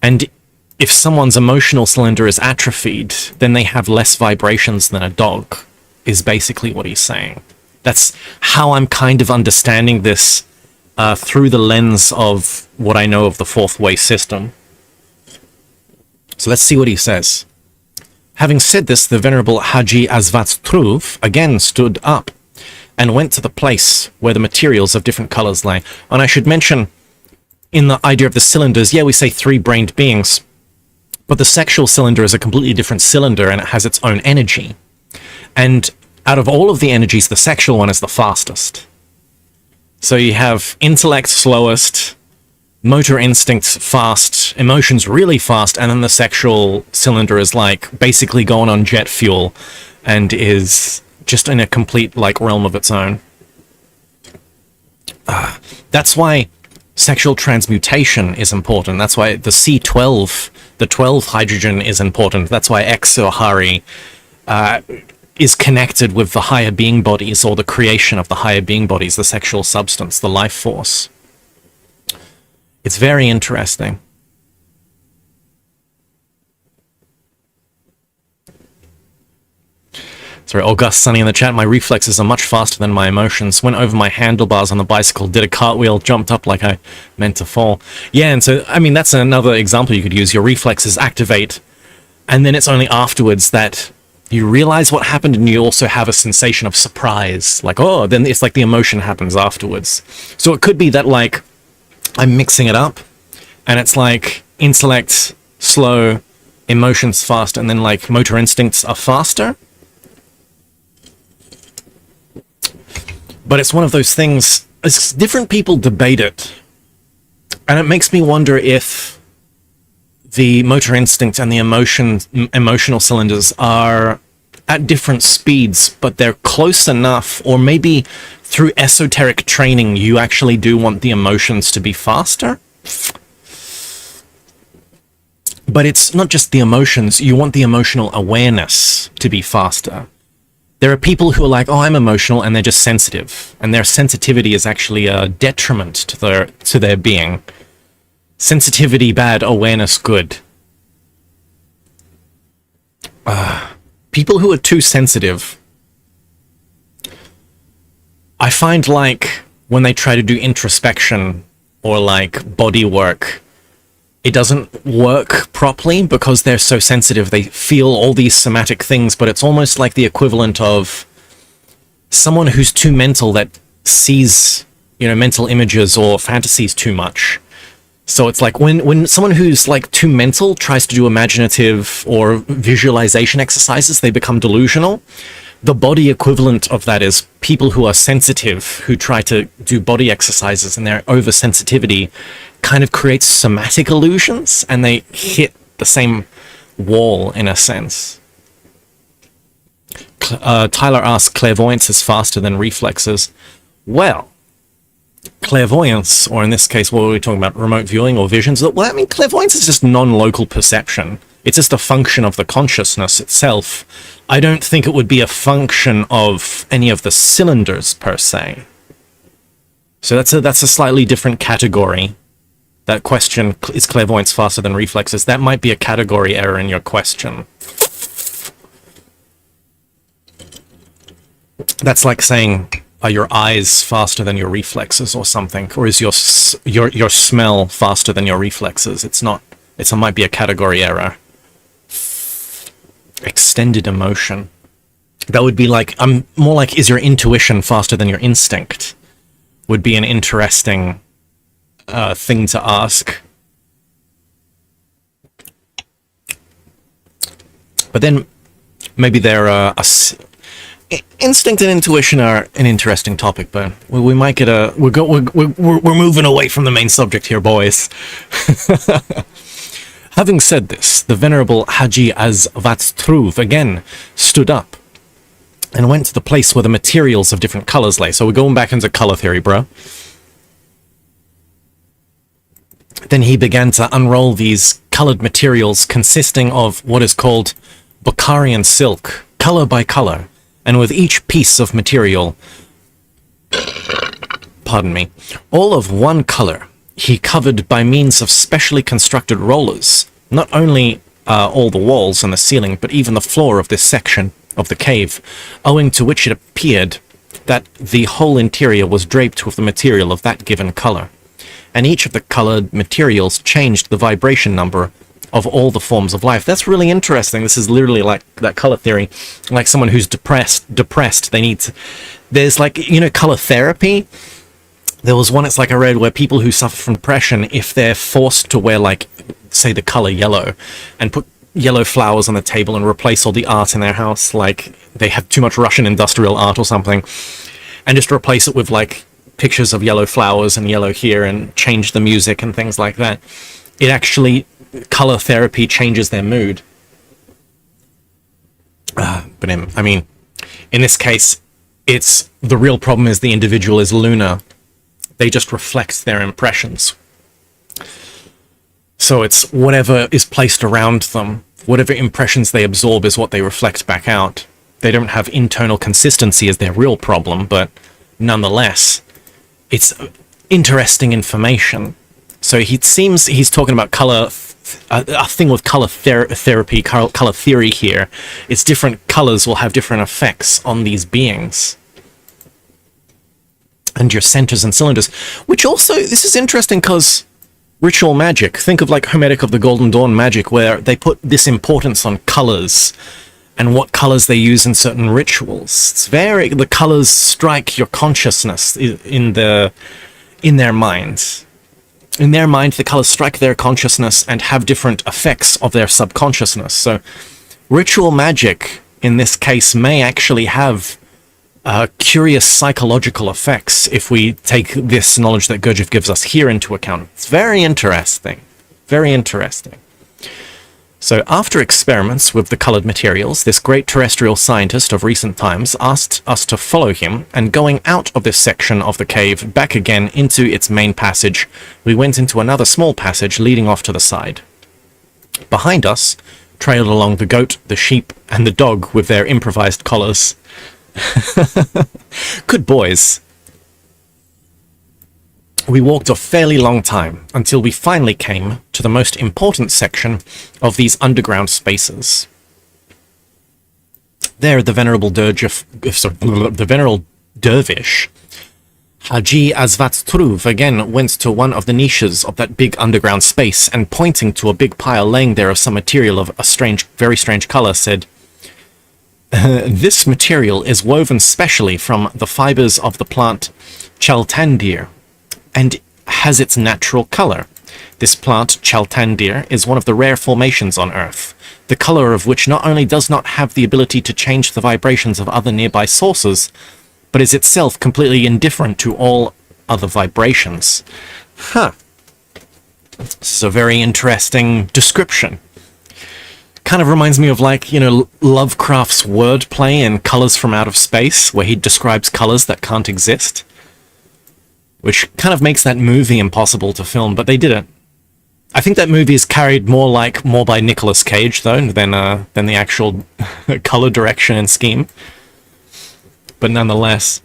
And if someone's emotional cylinder is atrophied, then they have less vibrations than a dog. Is basically what he's saying. That's how I'm kind of understanding this through the lens of what I know of the fourth way system. So let's see what he says. Having said this, the Venerable Haji Asvatstruv again stood up and went to the place where the materials of different colors lay. And I should mention, in the idea of the cylinders, yeah, we say 3-brained beings, but the sexual cylinder is a completely different cylinder and it has its own energy. And out of all of the energies, the sexual one is the fastest. So you have intellect slowest, motor instincts fast, emotions really fast, and then the sexual cylinder is like basically going on jet fuel and is just in a complete like realm of its own. That's why sexual transmutation is important. That's why the C12, the 12 hydrogen is important. That's why X or Hari is connected with the higher being bodies, or the creation of the higher being bodies, the sexual substance, the life force. It's very interesting. Sorry, August Sunny in the chat, my reflexes are much faster than my emotions. Went over my handlebars on the bicycle, did a cartwheel, jumped up like I meant to fall. Yeah, and so, I mean, that's another example you could use. Your reflexes activate, and then it's only afterwards that you realize what happened, and you also have a sensation of surprise. Like, oh, then it's like the emotion happens afterwards. So it could be that, like, I'm mixing it up, and it's like intellect slow, emotions fast, and then, like, motor instincts are faster. But it's one of those things, different people debate it, and it makes me wonder if the motor instinct and the emotional cylinders are at different speeds, but they're close enough, or maybe through esoteric training, you actually do want the emotions to be faster. But it's not just the emotions, you want the emotional awareness to be faster. There are people who are like, oh, I'm emotional, and they're just sensitive. And their sensitivity is actually a detriment to their being. Sensitivity bad, awareness good. People who are too sensitive, I find like when they try to do introspection or like body work, it doesn't work properly because they're so sensitive. They feel all these somatic things, but it's almost like the equivalent of someone who's too mental that sees, you know, mental images or fantasies too much. So it's like when someone who's like too mental tries to do imaginative or visualization exercises, they become delusional. The body equivalent of that is people who are sensitive, who try to do body exercises, and their oversensitivity kind of creates somatic illusions, and they hit the same wall in a sense. Tyler asks, clairvoyance is faster than reflexes. Well, clairvoyance, or in this case, what are we talking about, remote viewing or visions? Well, I mean, clairvoyance is just non-local perception. It's just a function of the consciousness itself. I don't think it would be a function of any of the cylinders per se. So that's a slightly different category. That question, is clairvoyance faster than reflexes? That might be a category error in your question. That's like saying, are your eyes faster than your reflexes or something? Or is your smell faster than your reflexes? It's not. It might be a category error. Extended emotion. That would be like, I'm more like, is your intuition faster than your instinct? Would be an interesting thing to ask. But then maybe they're instinct and intuition are an interesting topic, but we might get we're moving away from the main subject here, boys. Having said this, the venerable Haji Azvatstruv again stood up and went to the place where the materials of different colors lay. So we're going back into color theory, bro. Then he began to unroll these colored materials consisting of what is called Bukharian silk, color by color, and with each piece of material, pardon me, all of one color, he covered by means of specially constructed rollers, not only all the walls and the ceiling, but even the floor of this section of the cave, owing to which it appeared that the whole interior was draped with the material of that given color. And each of the colored materials changed the vibration number of all the forms of life. That's really interesting. This is literally like that color theory, like someone who's depressed, they need to, there's like, you know, color therapy. There was one, it's like I read, where people who suffer from depression, if they're forced to wear, like, say the color yellow, and put yellow flowers on the table and replace all the art in their house, like they have too much Russian industrial art or something, and just replace it with like pictures of yellow flowers and yellow here, and change the music and things like that. It actually, color therapy changes their mood. But I mean, in this case, it's the real problem is the individual is lunar. They just reflect their impressions. So it's whatever is placed around them, whatever impressions they absorb is what they reflect back out. They don't have internal consistency as their real problem, but nonetheless, it's interesting information. So he seems he's talking about color, a thing with color therapy, color theory here. It's different colors will have different effects on these beings. And your centers and cylinders, which also, this is interesting because ritual magic, think of like Hermetic of the Golden Dawn magic, where they put this importance on colors and what colors they use in certain rituals. It's the colors strike your consciousness in their minds. In their mind, the colors strike their consciousness and have different effects of their subconsciousness. So ritual magic, in this case, may actually have curious psychological effects if we take this knowledge that Gurdjieff gives us here into account. It's very interesting. Very interesting. So after experiments with the colored materials, this great terrestrial scientist of recent times asked us to follow him, and going out of this section of the cave back again into its main passage, we went into another small passage leading off to the side. Behind us trailed along the goat, the sheep, and the dog with their improvised collars. Good boys. We walked a fairly long time until we finally came to the most important section of these underground spaces. There, the venerable dervish, Haji Azvat again went to one of the niches of that big underground space, and pointing to a big pile laying there of some material of a strange, very strange color, said, "This material is woven specially from the fibers of the plant Chaltandir, and has its natural color. This plant, Chaltandir, is one of the rare formations on Earth, the color of which not only does not have the ability to change the vibrations of other nearby sources, but is itself completely indifferent to all other vibrations." Huh. This is a very interesting description. Kind of reminds me of, like, you know, Lovecraft's wordplay in Colors from Out of Space, where he describes colors that can't exist. Which kind of makes that movie impossible to film, but they did it. I think that movie is carried more by Nicolas Cage, though, than the actual color direction and scheme. But nonetheless,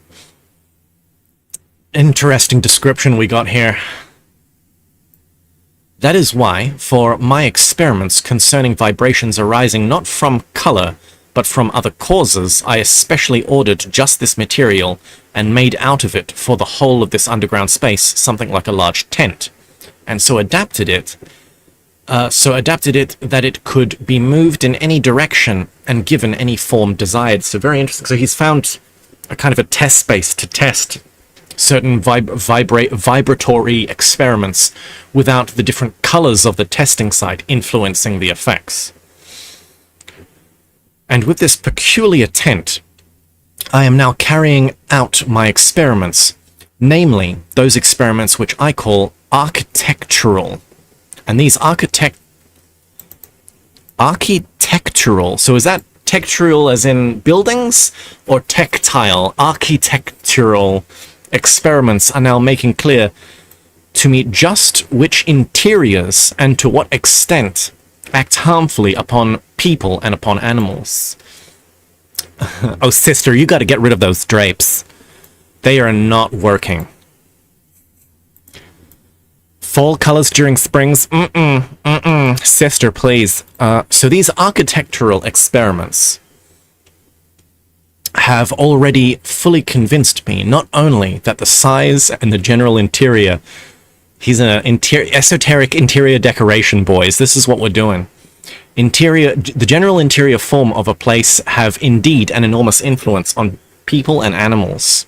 interesting description we got here. That is why, for my experiments concerning vibrations arising not from color, but from other causes, I especially ordered just this material and made out of it for the whole of this underground space something like a large tent, and so adapted it that it could be moved in any direction and given any form desired. So very interesting. So he's found a kind of a test space to test certain vibratory experiments without the different colors of the testing site influencing the effects. And with this peculiar tent, I am now carrying out my experiments, namely those experiments which I call architectural. And these architectural, so is that textural as in buildings, or tactile? Architectural experiments are now making clear to me just which interiors and to what extent act harmfully upon people and upon animals. Oh, sister, you gotta get rid of those drapes. They are not working. Fall colors during springs? Sister, please. So these architectural experiments have already fully convinced me not only that the size and the general interior, he's an esoteric interior decoration, boys. This is what we're doing. The general interior form of a place have indeed an enormous influence on people and animals,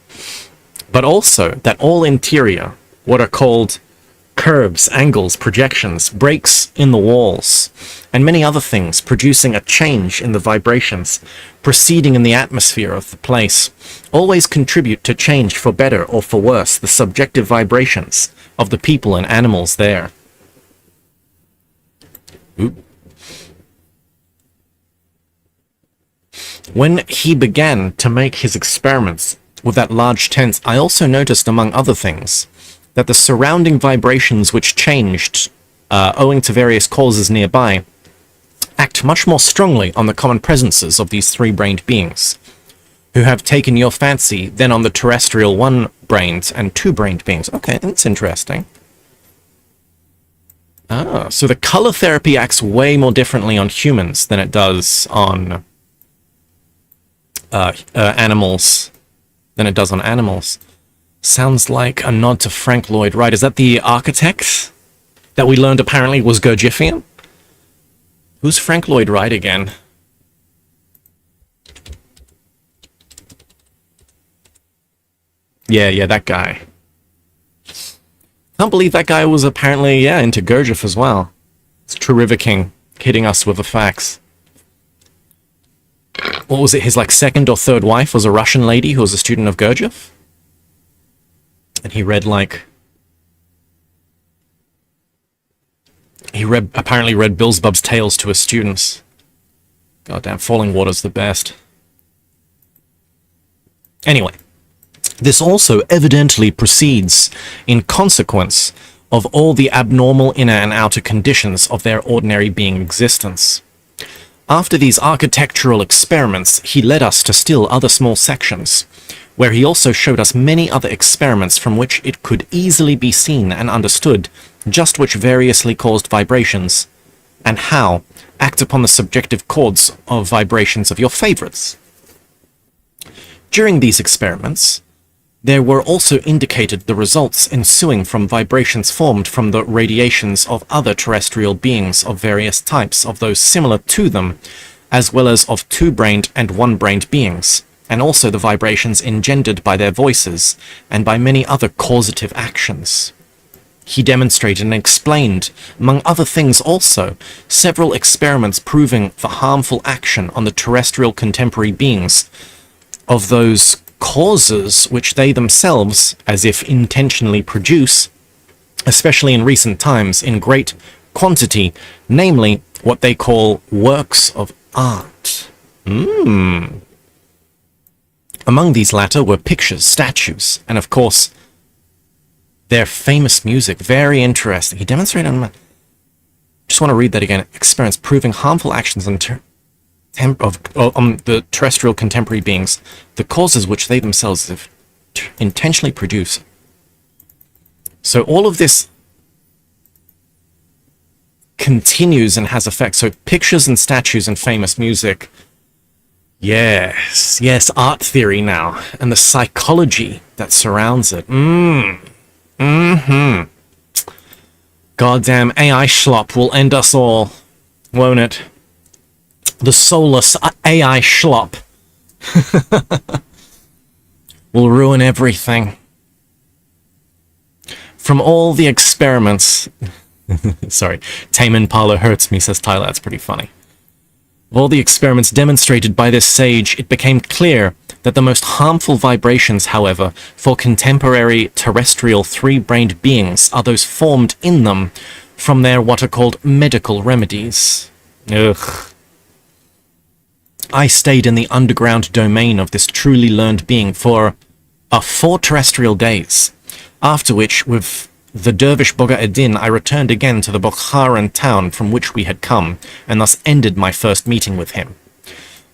but also that all interior, what are called curves, angles, projections, breaks in the walls, and many other things producing a change in the vibrations proceeding in the atmosphere of the place, always contribute to change for better or for worse the subjective vibrations of the people and animals there. Oop. When he began to make his experiments with that large tent, I also noticed, among other things, that the surrounding vibrations which changed, owing to various causes nearby, act much more strongly on the common presences of these three-brained beings, who have taken your fancy than on the terrestrial one-brained and two-brained beings. Okay, that's interesting. Ah, so the color therapy acts way more differently on humans than it does on animals. Sounds like a nod to Frank Lloyd Wright. Is that the architect that we learned apparently was Gurdjieffian? Who's Frank Lloyd Wright again? Yeah, that guy. Can't believe that guy was apparently, into Gurdjieff as well. It's Terrifiking hitting us with the facts. What was it, his second or third wife was a Russian lady who was a student of Gurdjieff? And he read He apparently read Beelzebub's tales to his students. Goddamn, Falling Water's the best. Anyway, this also evidently proceeds in consequence of all the abnormal inner and outer conditions of their ordinary being existence. After these architectural experiments, he led us to still other small sections, where he also showed us many other experiments from which it could easily be seen and understood just which variously caused vibrations, and how act upon the subjective chords of vibrations of your favorites. During these experiments, there were also indicated the results ensuing from vibrations formed from the radiations of other terrestrial beings of various types of those similar to them, as well as of two-brained and one-brained beings, and also the vibrations engendered by their voices and by many other causative actions. He demonstrated and explained, among other things also, several experiments proving the harmful action on the terrestrial contemporary beings of those causes which they themselves, as if intentionally produce, especially in recent times, in great quantity, namely what they call works of art. Among these latter were pictures, statues, and of course, their famous music. Very interesting. He demonstrated on... Just want to read that again. Experiments proving harmful actions on the terrestrial contemporary beings, the causes which they themselves have intentionally produce. So all of this continues and has effects. So pictures and statues and famous music. Yes, art theory now, and the psychology that surrounds it. Goddamn AI schlop will end us all, won't it? The soulless AI schlop will ruin everything. From all the experiments... Sorry, Tame Impala hurts me, says Tyler. That's pretty funny. Of all the experiments demonstrated by this sage, it became clear that the most harmful vibrations, however, for contemporary terrestrial three-brained beings are those formed in them from their what are called medical remedies. Ugh. I stayed in the underground domain of this truly learned being for 4 terrestrial days, after which, with the dervish Boga Eddin, I returned again to the Bokharan town from which we had come, and thus ended my first meeting with him.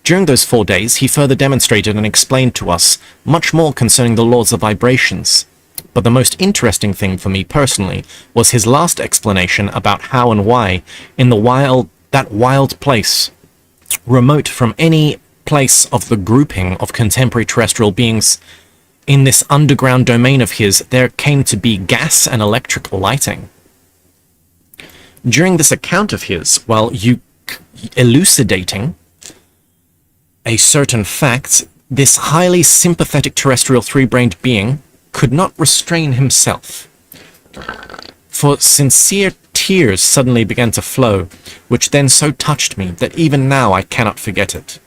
During those 4 days, he further demonstrated and explained to us much more concerning the laws of vibrations. But the most interesting thing for me personally was his last explanation about how and why, in that wild place, remote from any place of the grouping of contemporary terrestrial beings, in this underground domain of his, there came to be gas and electric lighting. During this account of his, while elucidating a certain fact, this highly sympathetic terrestrial three-brained being could not restrain himself. For sincere tears suddenly began to flow, which then so touched me that even now I cannot forget it.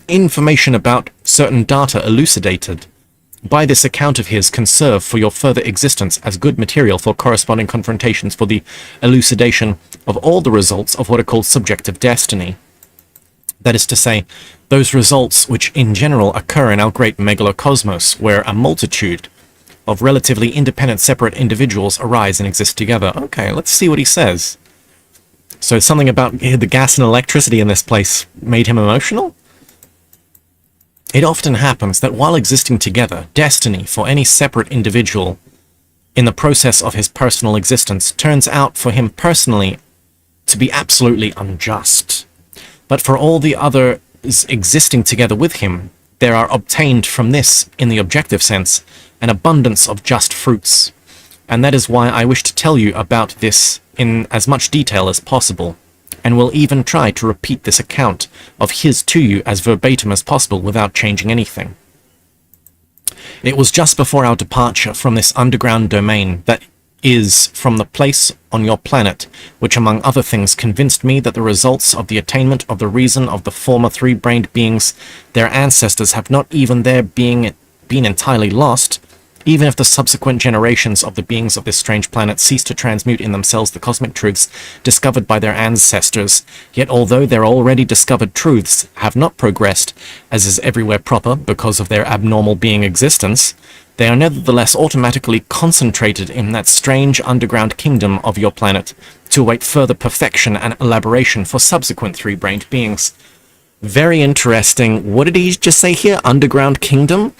Information about certain data elucidated by this account of his can serve for your further existence as good material for corresponding confrontations for the elucidation of all the results of what are called subjective destiny. That is to say, those results which in general occur in our great megalocosmos, where a multitude of relatively independent separate individuals arise and exist together. Okay, let's see what he says. So something about the gas and electricity in this place made him emotional? It often happens that while existing together, destiny for any separate individual in the process of his personal existence turns out for him personally to be absolutely unjust. But for all the others existing together with him, there are obtained from this, in the objective sense, an abundance of just fruits. And that is why I wish to tell you about this in as much detail as possible, and will even try to repeat this account of his to you as verbatim as possible without changing anything. It was just before our departure from this underground domain, that is, from the place on your planet, which among other things convinced me that the results of the attainment of the reason of the former three-brained beings, their ancestors have not even their being been entirely lost, Even if the subsequent generations of the beings of this strange planet cease to transmute in themselves the cosmic truths discovered by their ancestors, yet although their already discovered truths have not progressed, as is everywhere proper because of their abnormal being existence, they are nevertheless automatically concentrated in that strange underground kingdom of your planet to await further perfection and elaboration for subsequent three-brained beings. Very interesting. What did he just say here? Underground kingdom?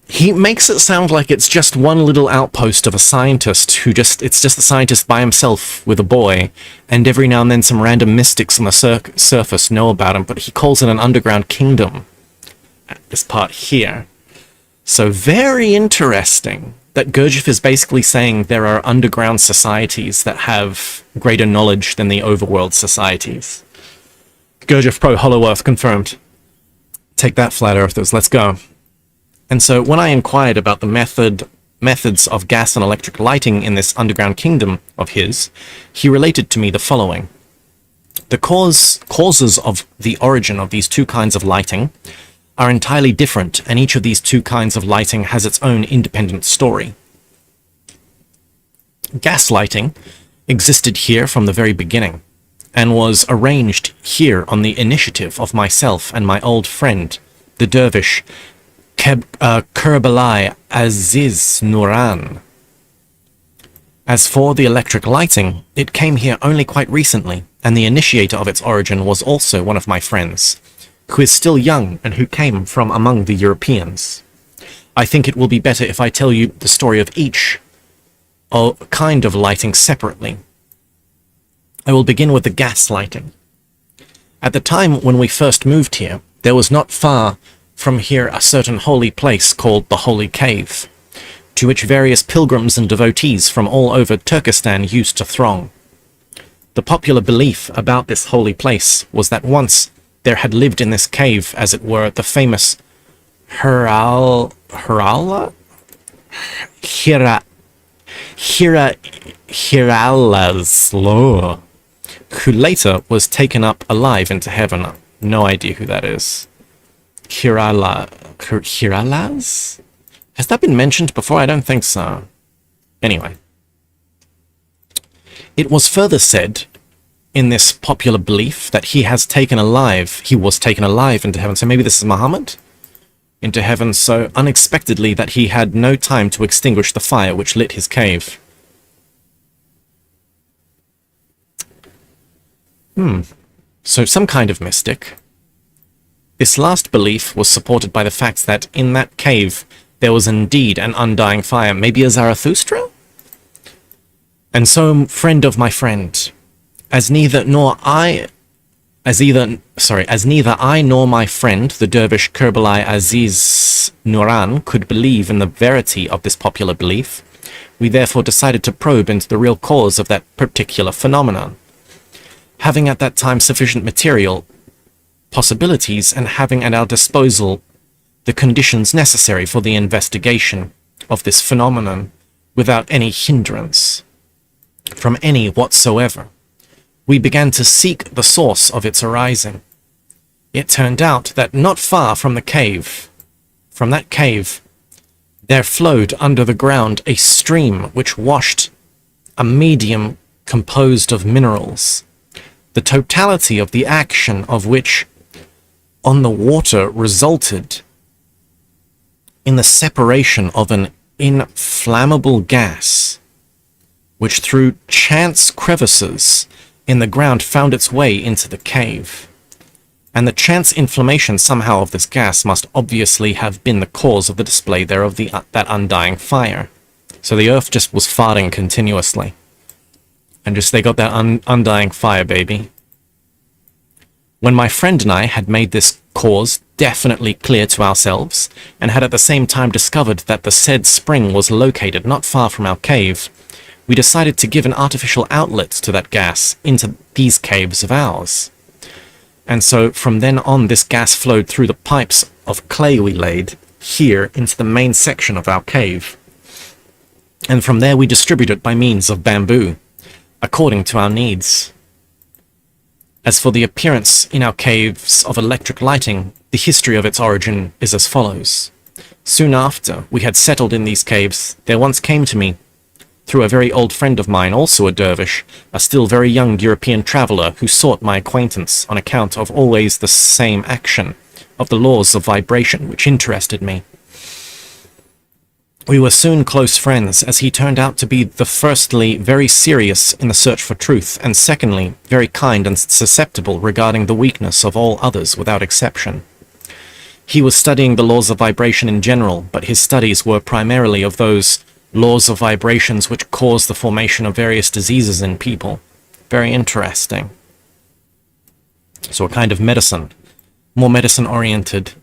He makes it sound like it's just one little outpost of a scientist who it's just a scientist by himself with a boy, and every now and then some random mystics on the surface know about him, but he calls it an underground kingdom at this part here. So very interesting that Gurdjieff is basically saying there are underground societies that have greater knowledge than the overworld societies. Gurdjieff Pro Hollow Earth confirmed. Take that, flat earthers, let's go. And so when I inquired about the methods of gas and electric lighting in this underground kingdom of his, he related to me the following. The causes of the origin of these two kinds of lighting are entirely different, and each of these two kinds of lighting has its own independent story. Gas lighting existed here from the very beginning, and was arranged here on the initiative of myself and my old friend, the dervish Kerbalai Aziz Nuran. As for the electric lighting, it came here only quite recently, and the initiator of its origin was also one of my friends, who is still young and who came from among the Europeans. I think it will be better if I tell you the story of each kind of lighting separately. I will begin with the gas lighting. At the time when we first moved here, there was not far from here a certain holy place called the Holy Cave, to which various pilgrims and devotees from all over Turkestan used to throng. The popular belief about this holy place was that once there had lived in this cave, as it were, the famous Hiralaslo, who later was taken up alive into heaven. No idea who that is. Hiralas? Has that been mentioned before? I don't think so. Anyway. It was further said in this popular belief that he was taken alive into heaven. So maybe this is Muhammad? Into heaven so unexpectedly that he had no time to extinguish the fire which lit his cave. So some kind of mystic. This last belief was supported by the fact that in that cave there was indeed an undying fire, maybe a Zarathustra? And so, friend of my friend, as neither I nor my friend, the dervish Kerbalai Aziz Nuran, could believe in the verity of this popular belief, we therefore decided to probe into the real cause of that particular phenomenon. Having at that time sufficient material possibilities and having at our disposal the conditions necessary for the investigation of this phenomenon without any hindrance from any whatsoever, we began to seek the source of its arising. It turned out that not far from that cave, there flowed under the ground a stream which washed a medium composed of minerals, the totality of the action of which on the water resulted in the separation of an inflammable gas, which through chance crevices in the ground found its way into the cave. And the chance inflammation somehow of this gas must obviously have been the cause of the display thereof that undying fire. So the earth just was farting continuously. And they got that undying fire, baby. When my friend and I had made this cause definitely clear to ourselves, and had at the same time discovered that the said spring was located not far from our cave, we decided to give an artificial outlet to that gas into these caves of ours. And so from then on, this gas flowed through the pipes of clay we laid here into the main section of our cave. And from there we distribute it by means of bamboo, according to our needs. As for the appearance in our caves of electric lighting, the history of its origin is as follows. Soon after we had settled in these caves, there once came to me, through a very old friend of mine, also a dervish, a still very young European traveller who sought my acquaintance on account of always the same action of the laws of vibration which interested me. We were soon close friends, as he turned out to be firstly very serious in the search for truth, and secondly very kind and susceptible regarding the weakness of all others without exception. He was studying the laws of vibration in general, but his studies were primarily of those laws of vibrations which cause the formation of various diseases in people. Very interesting. So a kind of medicine, more medicine-oriented.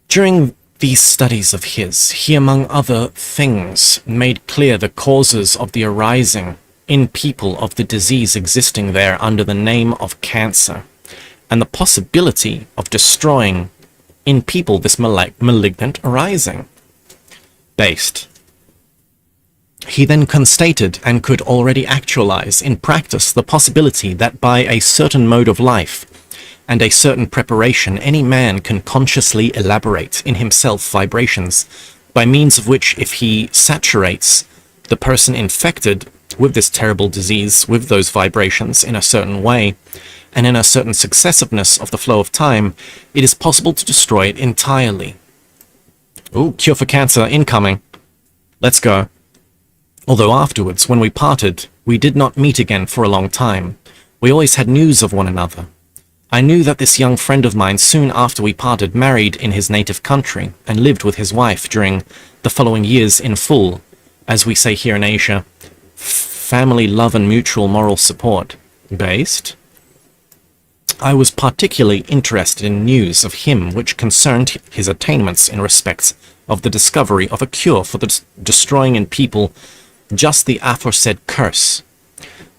During these studies of his, he, among other things, made clear the causes of the arising in people of the disease existing there under the name of cancer, and the possibility of destroying in people this malignant arising. Based. He then constated and could already actualize in practice the possibility that by a certain mode of life and a certain preparation, any man can consciously elaborate in himself vibrations, by means of which, if he saturates the person infected with this terrible disease with those vibrations in a certain way, and in a certain successiveness of the flow of time, it is possible to destroy it entirely. Ooh, cure for cancer incoming. Let's go. Although afterwards, when we parted, we did not meet again for a long time. We always had news of one another. I knew that this young friend of mine, soon after we parted, married in his native country, and lived with his wife during the following years in full, as we say here in Asia, family love and mutual moral support. Based. I was particularly interested in news of him which concerned his attainments in respect of the discovery of a cure for the destroying in people just the aforesaid curse,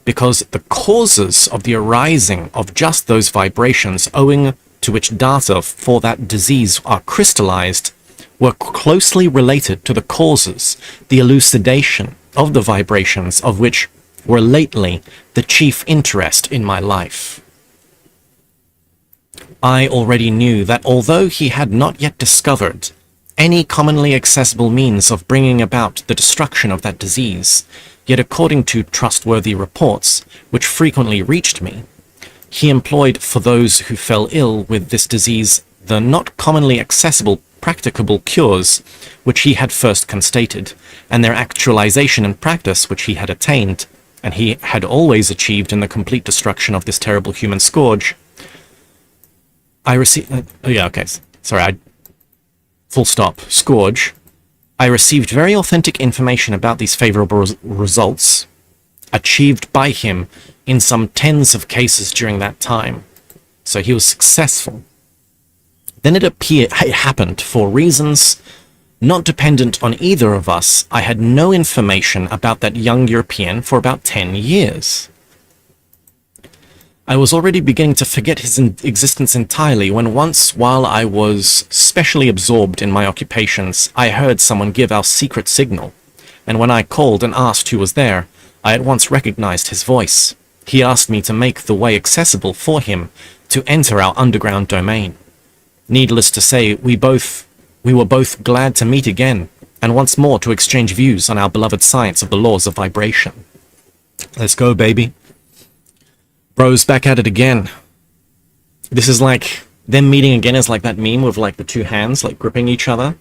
because the causes of the arising of just those vibrations owing to which data for that disease are crystallized were closely related to the causes, the elucidation of the vibrations of which were lately the chief interest in my life. I already knew that although he had not yet discovered any commonly accessible means of bringing about the destruction of that disease, yet according to trustworthy reports, which frequently reached me, he employed for those who fell ill with this disease the not commonly accessible practicable cures which he had first constated, and their actualization in practice which he had attained, and he had always achieved in the complete destruction of this terrible human scourge. I received... Full stop. Scourge. I received very authentic information about these favorable results achieved by him in some tens of cases during that time. So he was successful. Then it happened, for reasons not dependent on either of us, I had no information about that young European for about 10 years. I was already beginning to forget his existence entirely when once, while I was specially absorbed in my occupations, I heard someone give our secret signal, and when I called and asked who was there, I at once recognized his voice. He asked me to make the way accessible for him to enter our underground domain. Needless to say, we were both glad to meet again, and once more to exchange views on our beloved science of the laws of vibration. Let's go, baby. Bro's back at it again. This is like, them meeting again is like that meme with like the two hands like gripping each other.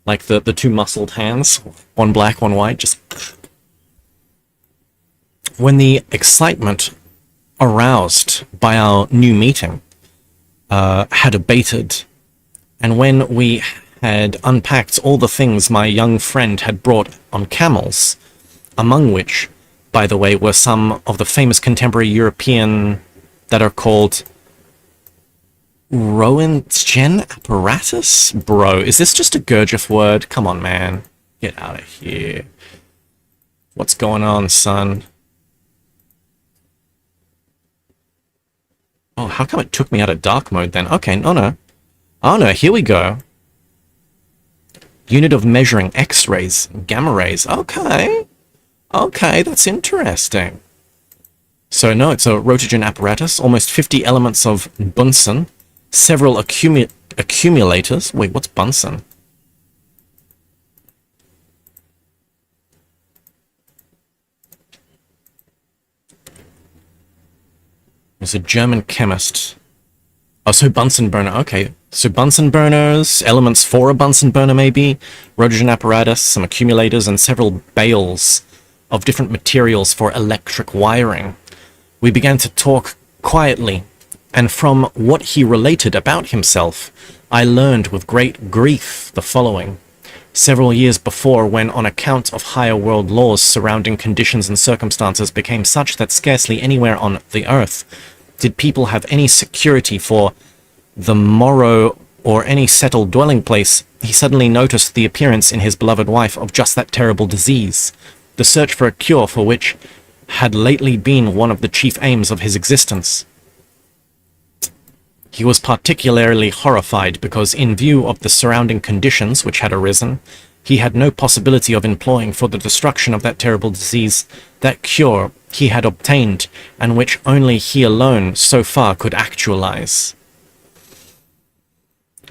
Like the two muscled hands, one black, one white, just... When the excitement aroused by our new meeting had abated, and when we had unpacked all the things my young friend had brought on camels, among which, by the way, were some of the famous contemporary European that are called Roentgen apparatus? Bro, is this just a Gurdjieff word? Come on, man. Get out of here. What's going on, son? Oh, how come it took me out of dark mode then? Okay, no. Oh no, here we go. Unit of measuring X-rays, gamma rays. Okay. Okay, that's interesting. So no, it's a Roentgen apparatus, almost 50 elements of Bunsen, several accumulators. Wait, what's Bunsen? was a German chemist. Oh, so Bunsen burner. Okay, so Bunsen burners, elements for a Bunsen burner maybe, rhodiogen apparatus, some accumulators, and several bales of different materials for electric wiring. We began to talk quietly, and from what he related about himself, I learned with great grief the following. Several years before, when on account of higher world laws surrounding conditions and circumstances became such that scarcely anywhere on the earth did people have any security for the morrow or any settled dwelling place, he suddenly noticed the appearance in his beloved wife of just that terrible disease, the search for a cure for which had lately been one of the chief aims of his existence. He was particularly horrified because, in view of the surrounding conditions which had arisen, he had no possibility of employing for the destruction of that terrible disease that cure he had obtained, and which only he alone so far could actualize.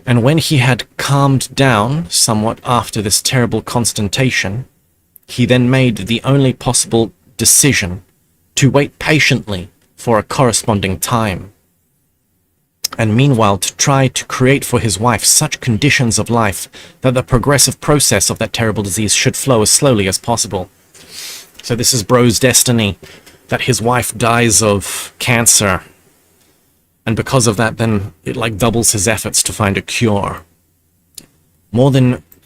And when he had calmed down somewhat after this terrible consternation, he then made the only possible decision to wait patiently for a corresponding time, and meanwhile to try to create for his wife such conditions of life that the progressive process of that terrible disease should flow as slowly as possible. So this is bro's destiny, that his wife dies of cancer, and because of that then it like doubles his efforts to find a cure.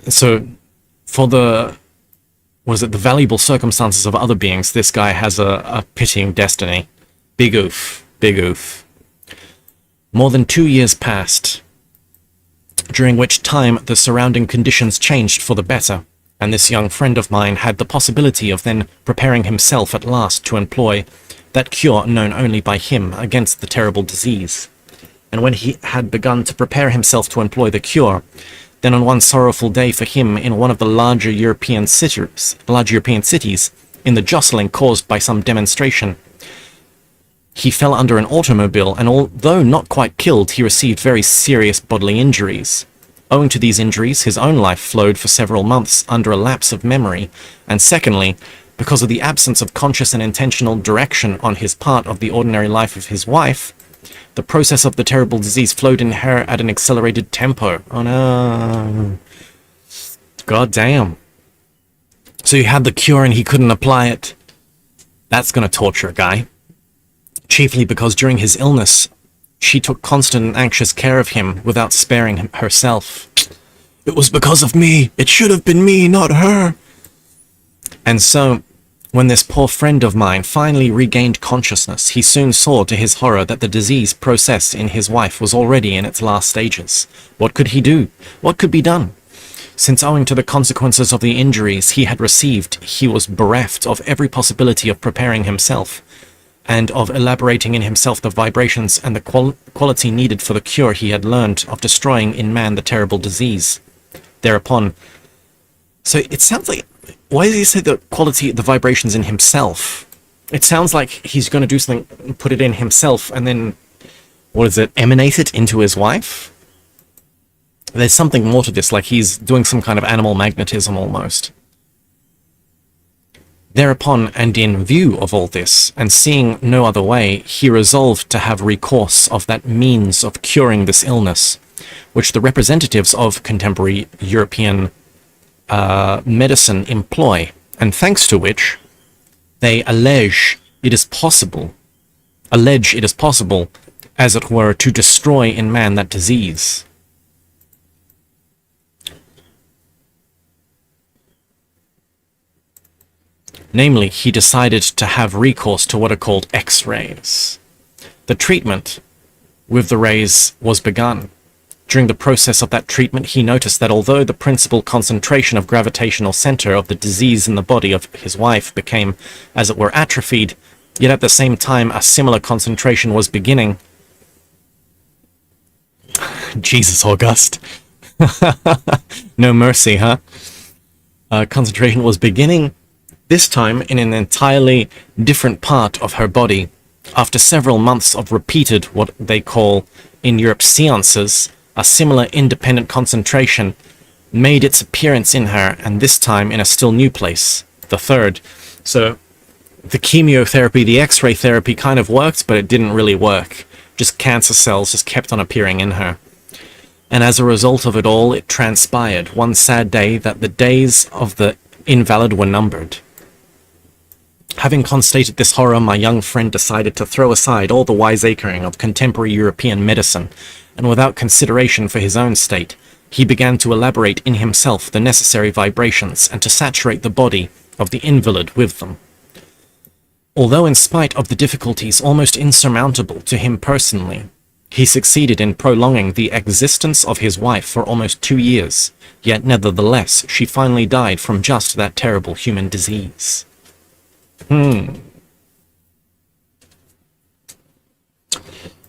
So for the valuable circumstances of other beings, this guy has a pitying destiny. Big oof, big oof. More than 2 years passed, during which time the surrounding conditions changed for the better, and this young friend of mine had the possibility of then preparing himself at last to employ that cure known only by him against the terrible disease. And when he had begun to prepare himself to employ the cure, then on one sorrowful day for him in one of the large European cities, in the jostling caused by some demonstration, he fell under an automobile, and although not quite killed, he received very serious bodily injuries. Owing to these injuries, his own life flowed for several months under a lapse of memory, and secondly, because of the absence of conscious and intentional direction on his part of the ordinary life of his wife, the process of the terrible disease flowed in her at an accelerated tempo. Oh no. God damn. So he had the cure and he couldn't apply it. That's gonna torture a guy. Chiefly because during his illness, she took constant and anxious care of him without sparing him herself. It was because of me. It should have been me, not her. And so, when this poor friend of mine finally regained consciousness, he soon saw to his horror that the disease process in his wife was already in its last stages. What could he do? What could be done? Since owing to the consequences of the injuries he had received, he was bereft of every possibility of preparing himself, and of elaborating in himself the vibrations and the quality needed for the cure he had learned of destroying in man the terrible disease. Thereupon, so it sounds like, why does he say the quality, the vibrations in himself? It sounds like he's going to do something, put it in himself, and then, emanate it into his wife? There's something more to this, like he's doing some kind of animal magnetism almost. Thereupon, and in view of all this, and seeing no other way, he resolved to have recourse of that means of curing this illness, which the representatives of contemporary European medicine employ, and thanks to which they allege it is possible, as it were, to destroy in man that disease. Namely, he decided to have recourse to what are called X-rays. The treatment with the rays was begun. During the process of that treatment, he noticed that although the principal concentration of gravitational center of the disease in the body of his wife became, as it were, atrophied, yet at the same time a similar concentration was beginning. Jesus, August. No mercy, huh? Concentration was beginning, this time in an entirely different part of her body. After several months of repeated, what they call in Europe seances, a similar independent concentration made its appearance in her, and this time in a still new place, the third. So the chemotherapy, the X-ray therapy kind of worked, but it didn't really work. Just cancer cells just kept on appearing in her. And as a result of it all, it transpired one sad day that the days of the invalid were numbered. Having constated this horror, my young friend decided to throw aside all the wiseacring of contemporary European medicine, and without consideration for his own state, he began to elaborate in himself the necessary vibrations and to saturate the body of the invalid with them. Although in spite of the difficulties almost insurmountable to him personally, he succeeded in prolonging the existence of his wife for almost 2 years, yet nevertheless she finally died from just that terrible human disease.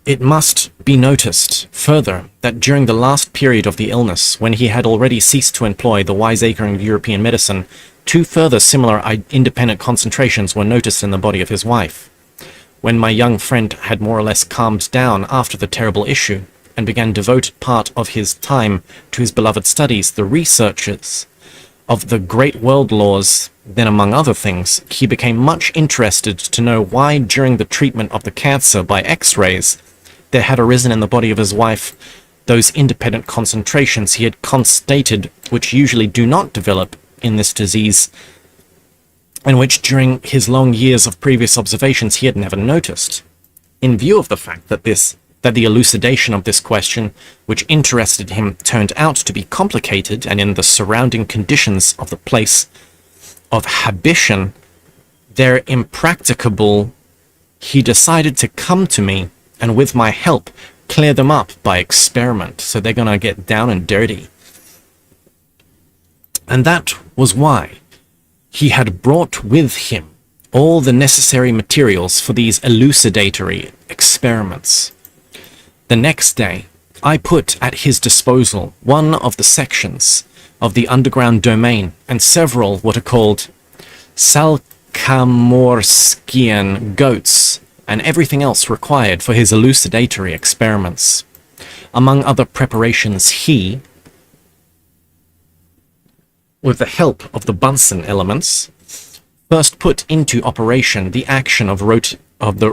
It must be noticed, further, that during the last period of the illness, when he had already ceased to employ the wiseacring of European medicine, 2 further similar independent concentrations were noticed in the body of his wife. When my young friend had more or less calmed down after the terrible issue, and began devoted part of his time to his beloved studies, the researches of the great world laws, then among other things, he became much interested to know why during the treatment of the cancer by X-rays, there had arisen in the body of his wife those independent concentrations he had constated, which usually do not develop in this disease, and which during his long years of previous observations he had never noticed. In view of the fact that the elucidation of this question, which interested him, turned out to be complicated, and in the surrounding conditions of the place of habitation, they're impracticable, he decided to come to me, and with my help, clear them up by experiment. So they're gonna get down and dirty. And that was why he had brought with him all the necessary materials for these elucidatory experiments. The next day, I put at his disposal one of the sections of the underground domain and several what are called Salkamorskian goats and everything else required for his elucidatory experiments. Among other preparations, he, with the help of the Bunsen elements, first put into operation the action of the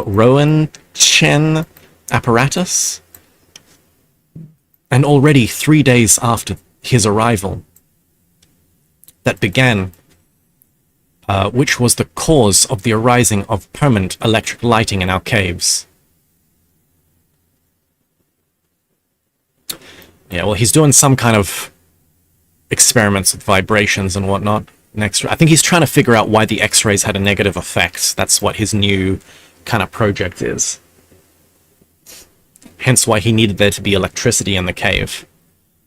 Roentgen apparatus, and already 3 days after his arrival, that began, which was the cause of the arising of permanent electric lighting in our caves. Yeah, well, he's doing some kind of experiments with vibrations and whatnot. Next, I think he's trying to figure out why the X-rays had a negative effect. That's what his new kind of project is. Hence why he needed there to be electricity in the cave.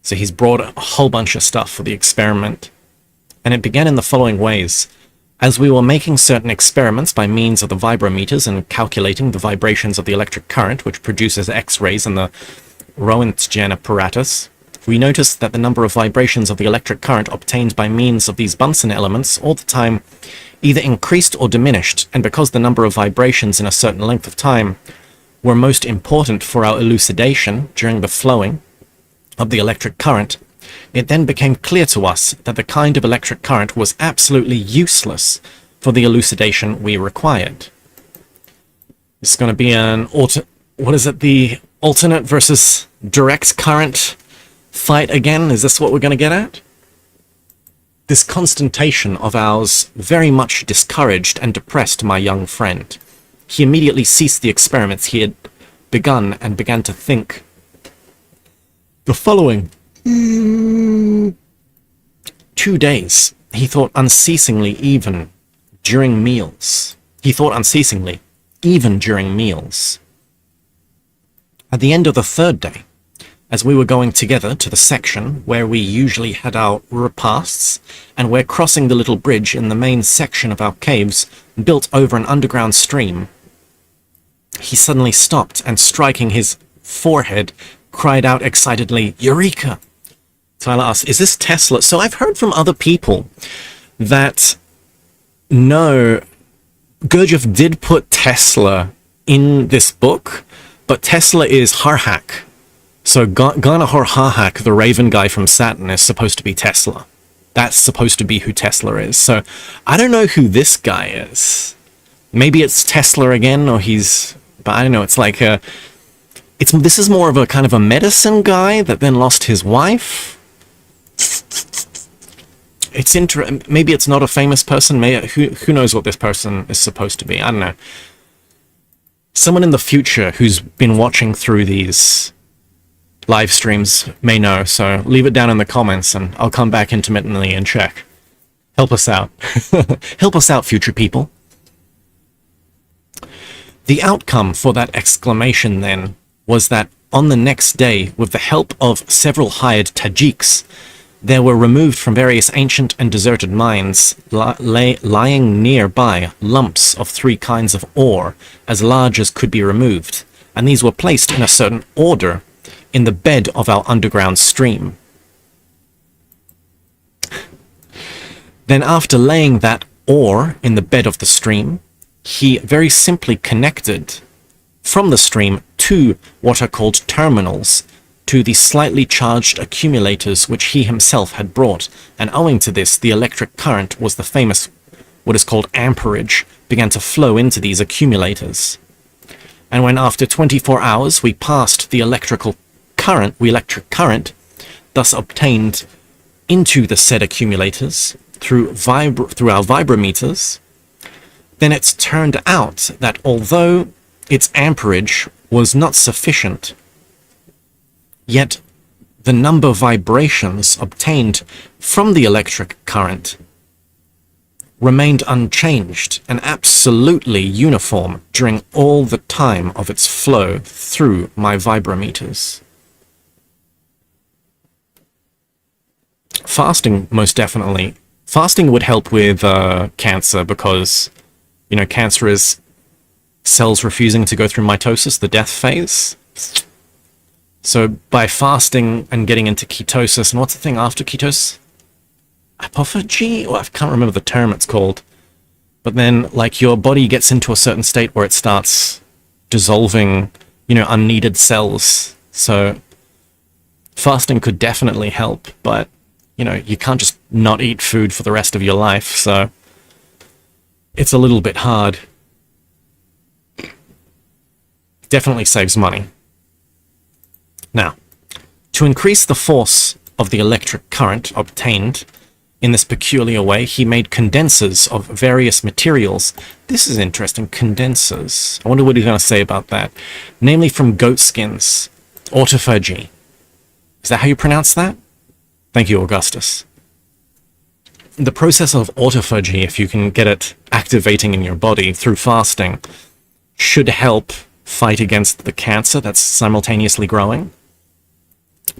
So he's brought a whole bunch of stuff for the experiment. And it began in the following ways. As we were making certain experiments by means of the vibrometers and calculating the vibrations of the electric current, which produces X-rays in the Roentgen apparatus, we noticed that the number of vibrations of the electric current obtained by means of these Bunsen elements all the time either increased or diminished, and because the number of vibrations in a certain length of time were most important for our elucidation during the flowing of the electric current, it then became clear to us that the kind of electric current was absolutely useless for the elucidation we required. It's going to be an the alternate versus direct current fight again? Is this what we're going to get at? This consternation of ours very much discouraged and depressed my young friend. He immediately ceased the experiments he had begun and began to think the following. 2 days, he thought unceasingly even during meals. At the end of the 3rd day, as we were going together to the section where we usually had our repasts, and were crossing the little bridge in the main section of our caves built over an underground stream, he suddenly stopped and, striking his forehead, cried out excitedly, "Eureka!" Tyler asked, "Is this Tesla?" So I've heard from other people that, no, Gurdjieff did put Tesla in this book, but Tesla is Harhak. So Ghana Harhak, the Raven guy from Saturn, is supposed to be Tesla. that's supposed to be who Tesla is. So I don't know who this guy is. Maybe it's Tesla again, or he's... But I don't know, it's like this is more of a kind of a medicine guy that then lost his wife. It's maybe it's not a famous person. Maybe who knows what this person is supposed to be? I don't know. Someone in the future who's been watching through these live streams may know. So leave it down in the comments, and I'll come back intermittently and check. Help us out. Help us out, future people. The outcome for that exclamation then was that on the next day, with the help of several hired Tajiks, there were removed from various ancient and deserted mines, lying nearby, lumps of 3 kinds of ore, as large as could be removed, and these were placed in a certain order in the bed of our underground stream. Then after laying that ore in the bed of the stream, he very simply connected from the stream 2 what are called terminals to the slightly charged accumulators which he himself had brought, and owing to this, the electric current was the famous, what is called amperage, began to flow into these accumulators. And when after 24 hours we passed the electric current, thus obtained into the said accumulators through our vibrometers, then it's turned out that although its amperage was not sufficient, yet the number of vibrations obtained from the electric current remained unchanged and absolutely uniform during all the time of its flow through my vibrometers. Fasting, most definitely. Fasting would help with cancer because, you know, cancer is cells refusing to go through mitosis, the death phase. So by fasting and getting into ketosis, and what's the thing after ketosis? Apophagy? Well, I can't remember the term it's called. But then, like, your body gets into a certain state where it starts dissolving, you know, unneeded cells. So fasting could definitely help, but, you know, you can't just not eat food for the rest of your life, so it's a little bit hard. Definitely saves money. Now, to increase the force of the electric current obtained in this peculiar way, he made condensers of various materials. This is interesting, condensers. I wonder what he's going to say about that. Namely from goat skins, autophagy. Is that how you pronounce that? Thank you, Augustus. The process of autophagy, if you can get it activating in your body through fasting, should help fight against the cancer that's simultaneously growing.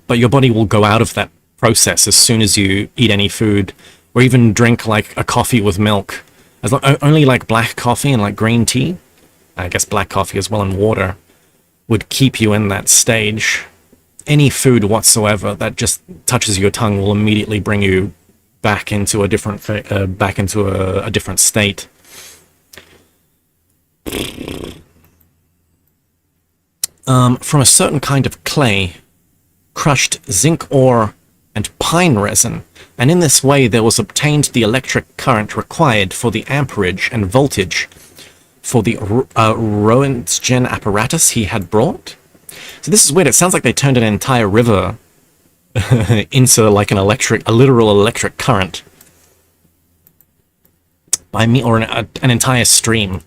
But your body will go out of that process as soon as you eat any food, or even drink like a coffee with milk. Only like black coffee and like green tea, I guess black coffee as well, and water would keep you in that stage. Any food whatsoever that just touches your tongue will immediately bring you back into a different a different state. From a certain kind of clay, crushed zinc ore and pine resin, and in this way there was obtained the electric current required for the amperage and voltage for the Roentgen apparatus he had brought. So this is weird. It sounds like they turned an entire river into like a literal electric current, or an entire stream.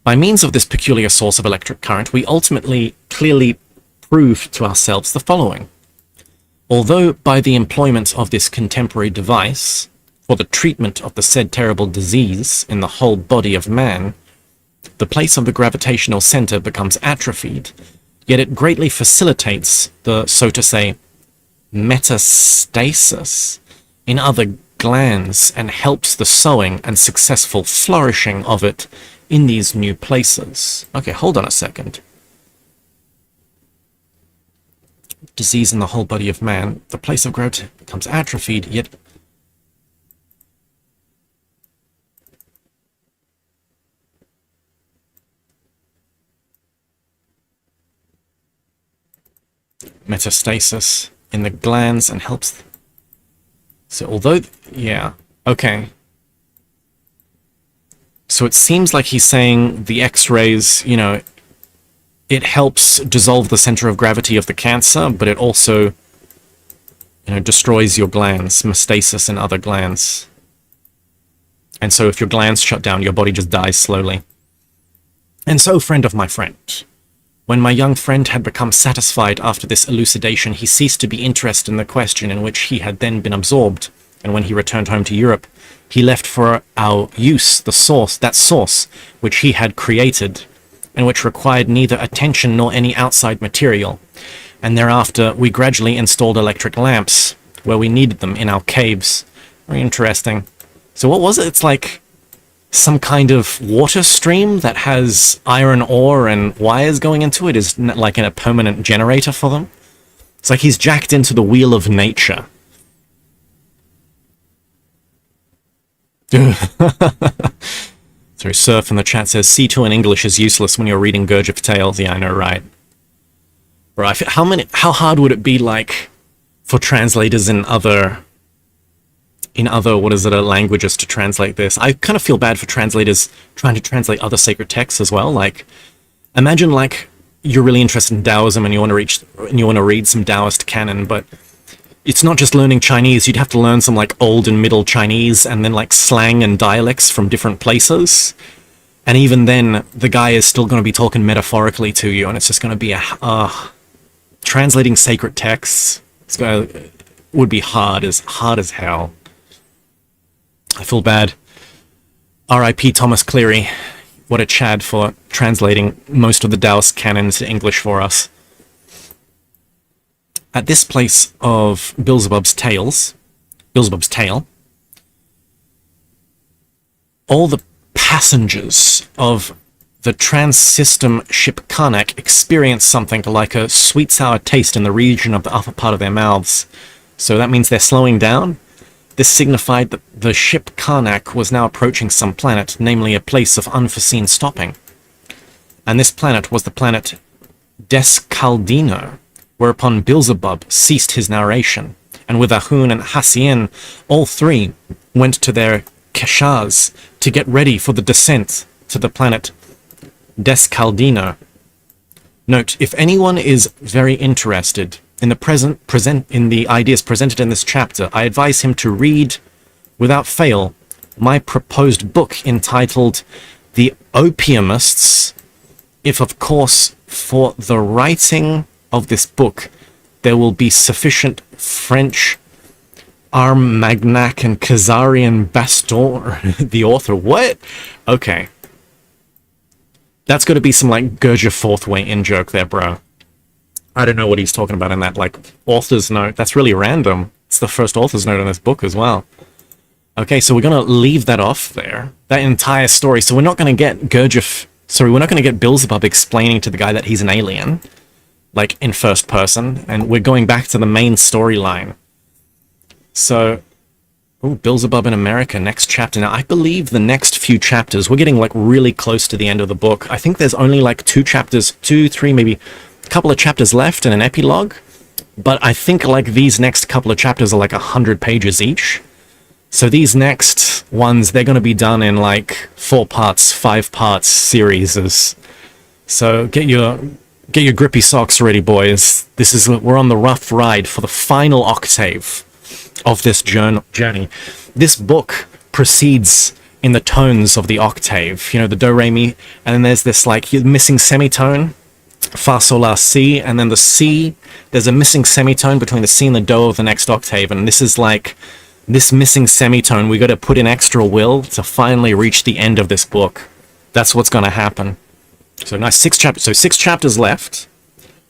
By means of this peculiar source of electric current, we ultimately clearly proved to ourselves the following. Although by the employment of this contemporary device for the treatment of the said terrible disease in the whole body of man, the place of the gravitational center becomes atrophied, yet it greatly facilitates the, so to say, metastasis in other glands and helps the sowing and successful flourishing of it in these new places. Okay, hold on a second. Disease in the whole body of man, the place of growth becomes atrophied, yet metastasis in the glands and helps So although, yeah, okay. So it seems like he's saying the X-rays, you know, it helps dissolve the center of gravity of the cancer, but it also, you know, destroys your glands, metastasis in other glands. And so if your glands shut down, your body just dies slowly. And so, friend of my friend, when my young friend had become satisfied after this elucidation, he ceased to be interested in the question in which he had then been absorbed, and when he returned home to Europe, he left for our use the source, that source which he had created, and which required neither attention nor any outside material. And thereafter, we gradually installed electric lamps, where we needed them in our caves. Very interesting. So what was it? It's like some kind of water stream that has iron ore and wires going into it is like in a permanent generator for them. It's like he's jacked into the wheel of nature. Sorry, Surf in the chat says C2 in English is useless when you're reading Gurdjieff Tales. Yeah, I know, right? Right. How hard would it be, like, for translators in other languages to translate this? I kind of feel bad for translators trying to translate other sacred texts as well. Like, imagine, like, you're really interested in Taoism and you want to read some Taoist canon, but it's not just learning Chinese. You'd have to learn some, like, old and middle Chinese and then, like, slang and dialects from different places. And even then, the guy is still going to be talking metaphorically to you, and it's just going to be translating sacred texts. Would be hard as hell. I feel bad. R.I.P. Thomas Cleary. What a Chad for translating most of the Taoist canon to English for us. At this place of Beelzebub's tale, all the passengers of the trans-system ship Karnak experience something like a sweet-sour taste in the region of the upper part of their mouths. So that means they're slowing down. This signified that the ship Karnak was now approaching some planet, namely a place of unforeseen stopping. And this planet was the planet Descaldino, whereupon Beelzebub ceased his narration, and with Ahun and Hassien, all three went to their keshas to get ready for the descent to the planet Descaldino. Note, if anyone is very interested in the ideas presented in this chapter, I advise him to read, without fail, my proposed book entitled The Opiumists, if of course for the writing of this book there will be sufficient French Armagnac and Khazarian Baston, the author. What? Okay. That's got to be some, like, Gurdjieff fourth way in joke there, bro. I don't know what he's talking about in that, like, author's note. That's really random. It's the first author's note in this book as well. Okay, so we're going to leave that off there. That entire story. So we're not going to get we're not going to get Beelzebub explaining to the guy that he's an alien, like, in first person. And we're going back to the main storyline. So, Beelzebub in America, next chapter. Now, I believe the next few chapters, we're getting, like, really close to the end of the book. I think there's only, like, 2, 3, maybe a couple of chapters left and an epilogue. But I think, like, these next couple of chapters are, like, 100 pages each. So these next ones, they're going to be done in, like, 4 parts, 5 parts series. So get your grippy socks ready, boys. We're on the rough ride for the final octave of this journey. This book proceeds in the tones of the octave, you know, the do, re, mi, and then there's this, like, missing semitone, fa, sol, la, si, and then the C, there's a missing semitone between the C and the do of the next octave, and this is, like, this missing semitone, we got to put in extra will to finally reach the end of this book. That's what's going to happen. So nice, 6 chapters. So 6 chapters left,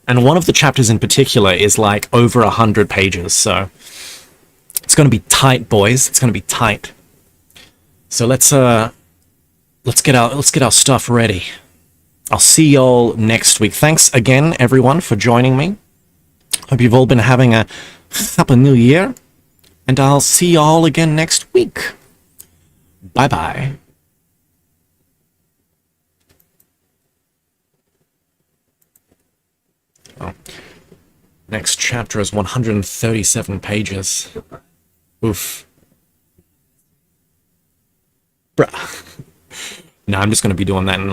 and one of the chapters in particular is, like, over 100 pages, so it's going to be tight, boys. It's going to be tight. So let's get our stuff ready. I'll see y'all next week. Thanks again, everyone, for joining me. Hope you've all been having a happy new year, and I'll see y'all again next week. Bye-bye. Oh. Next chapter is 137 pages. Oof. Bruh. No, I'm just going to be doing that in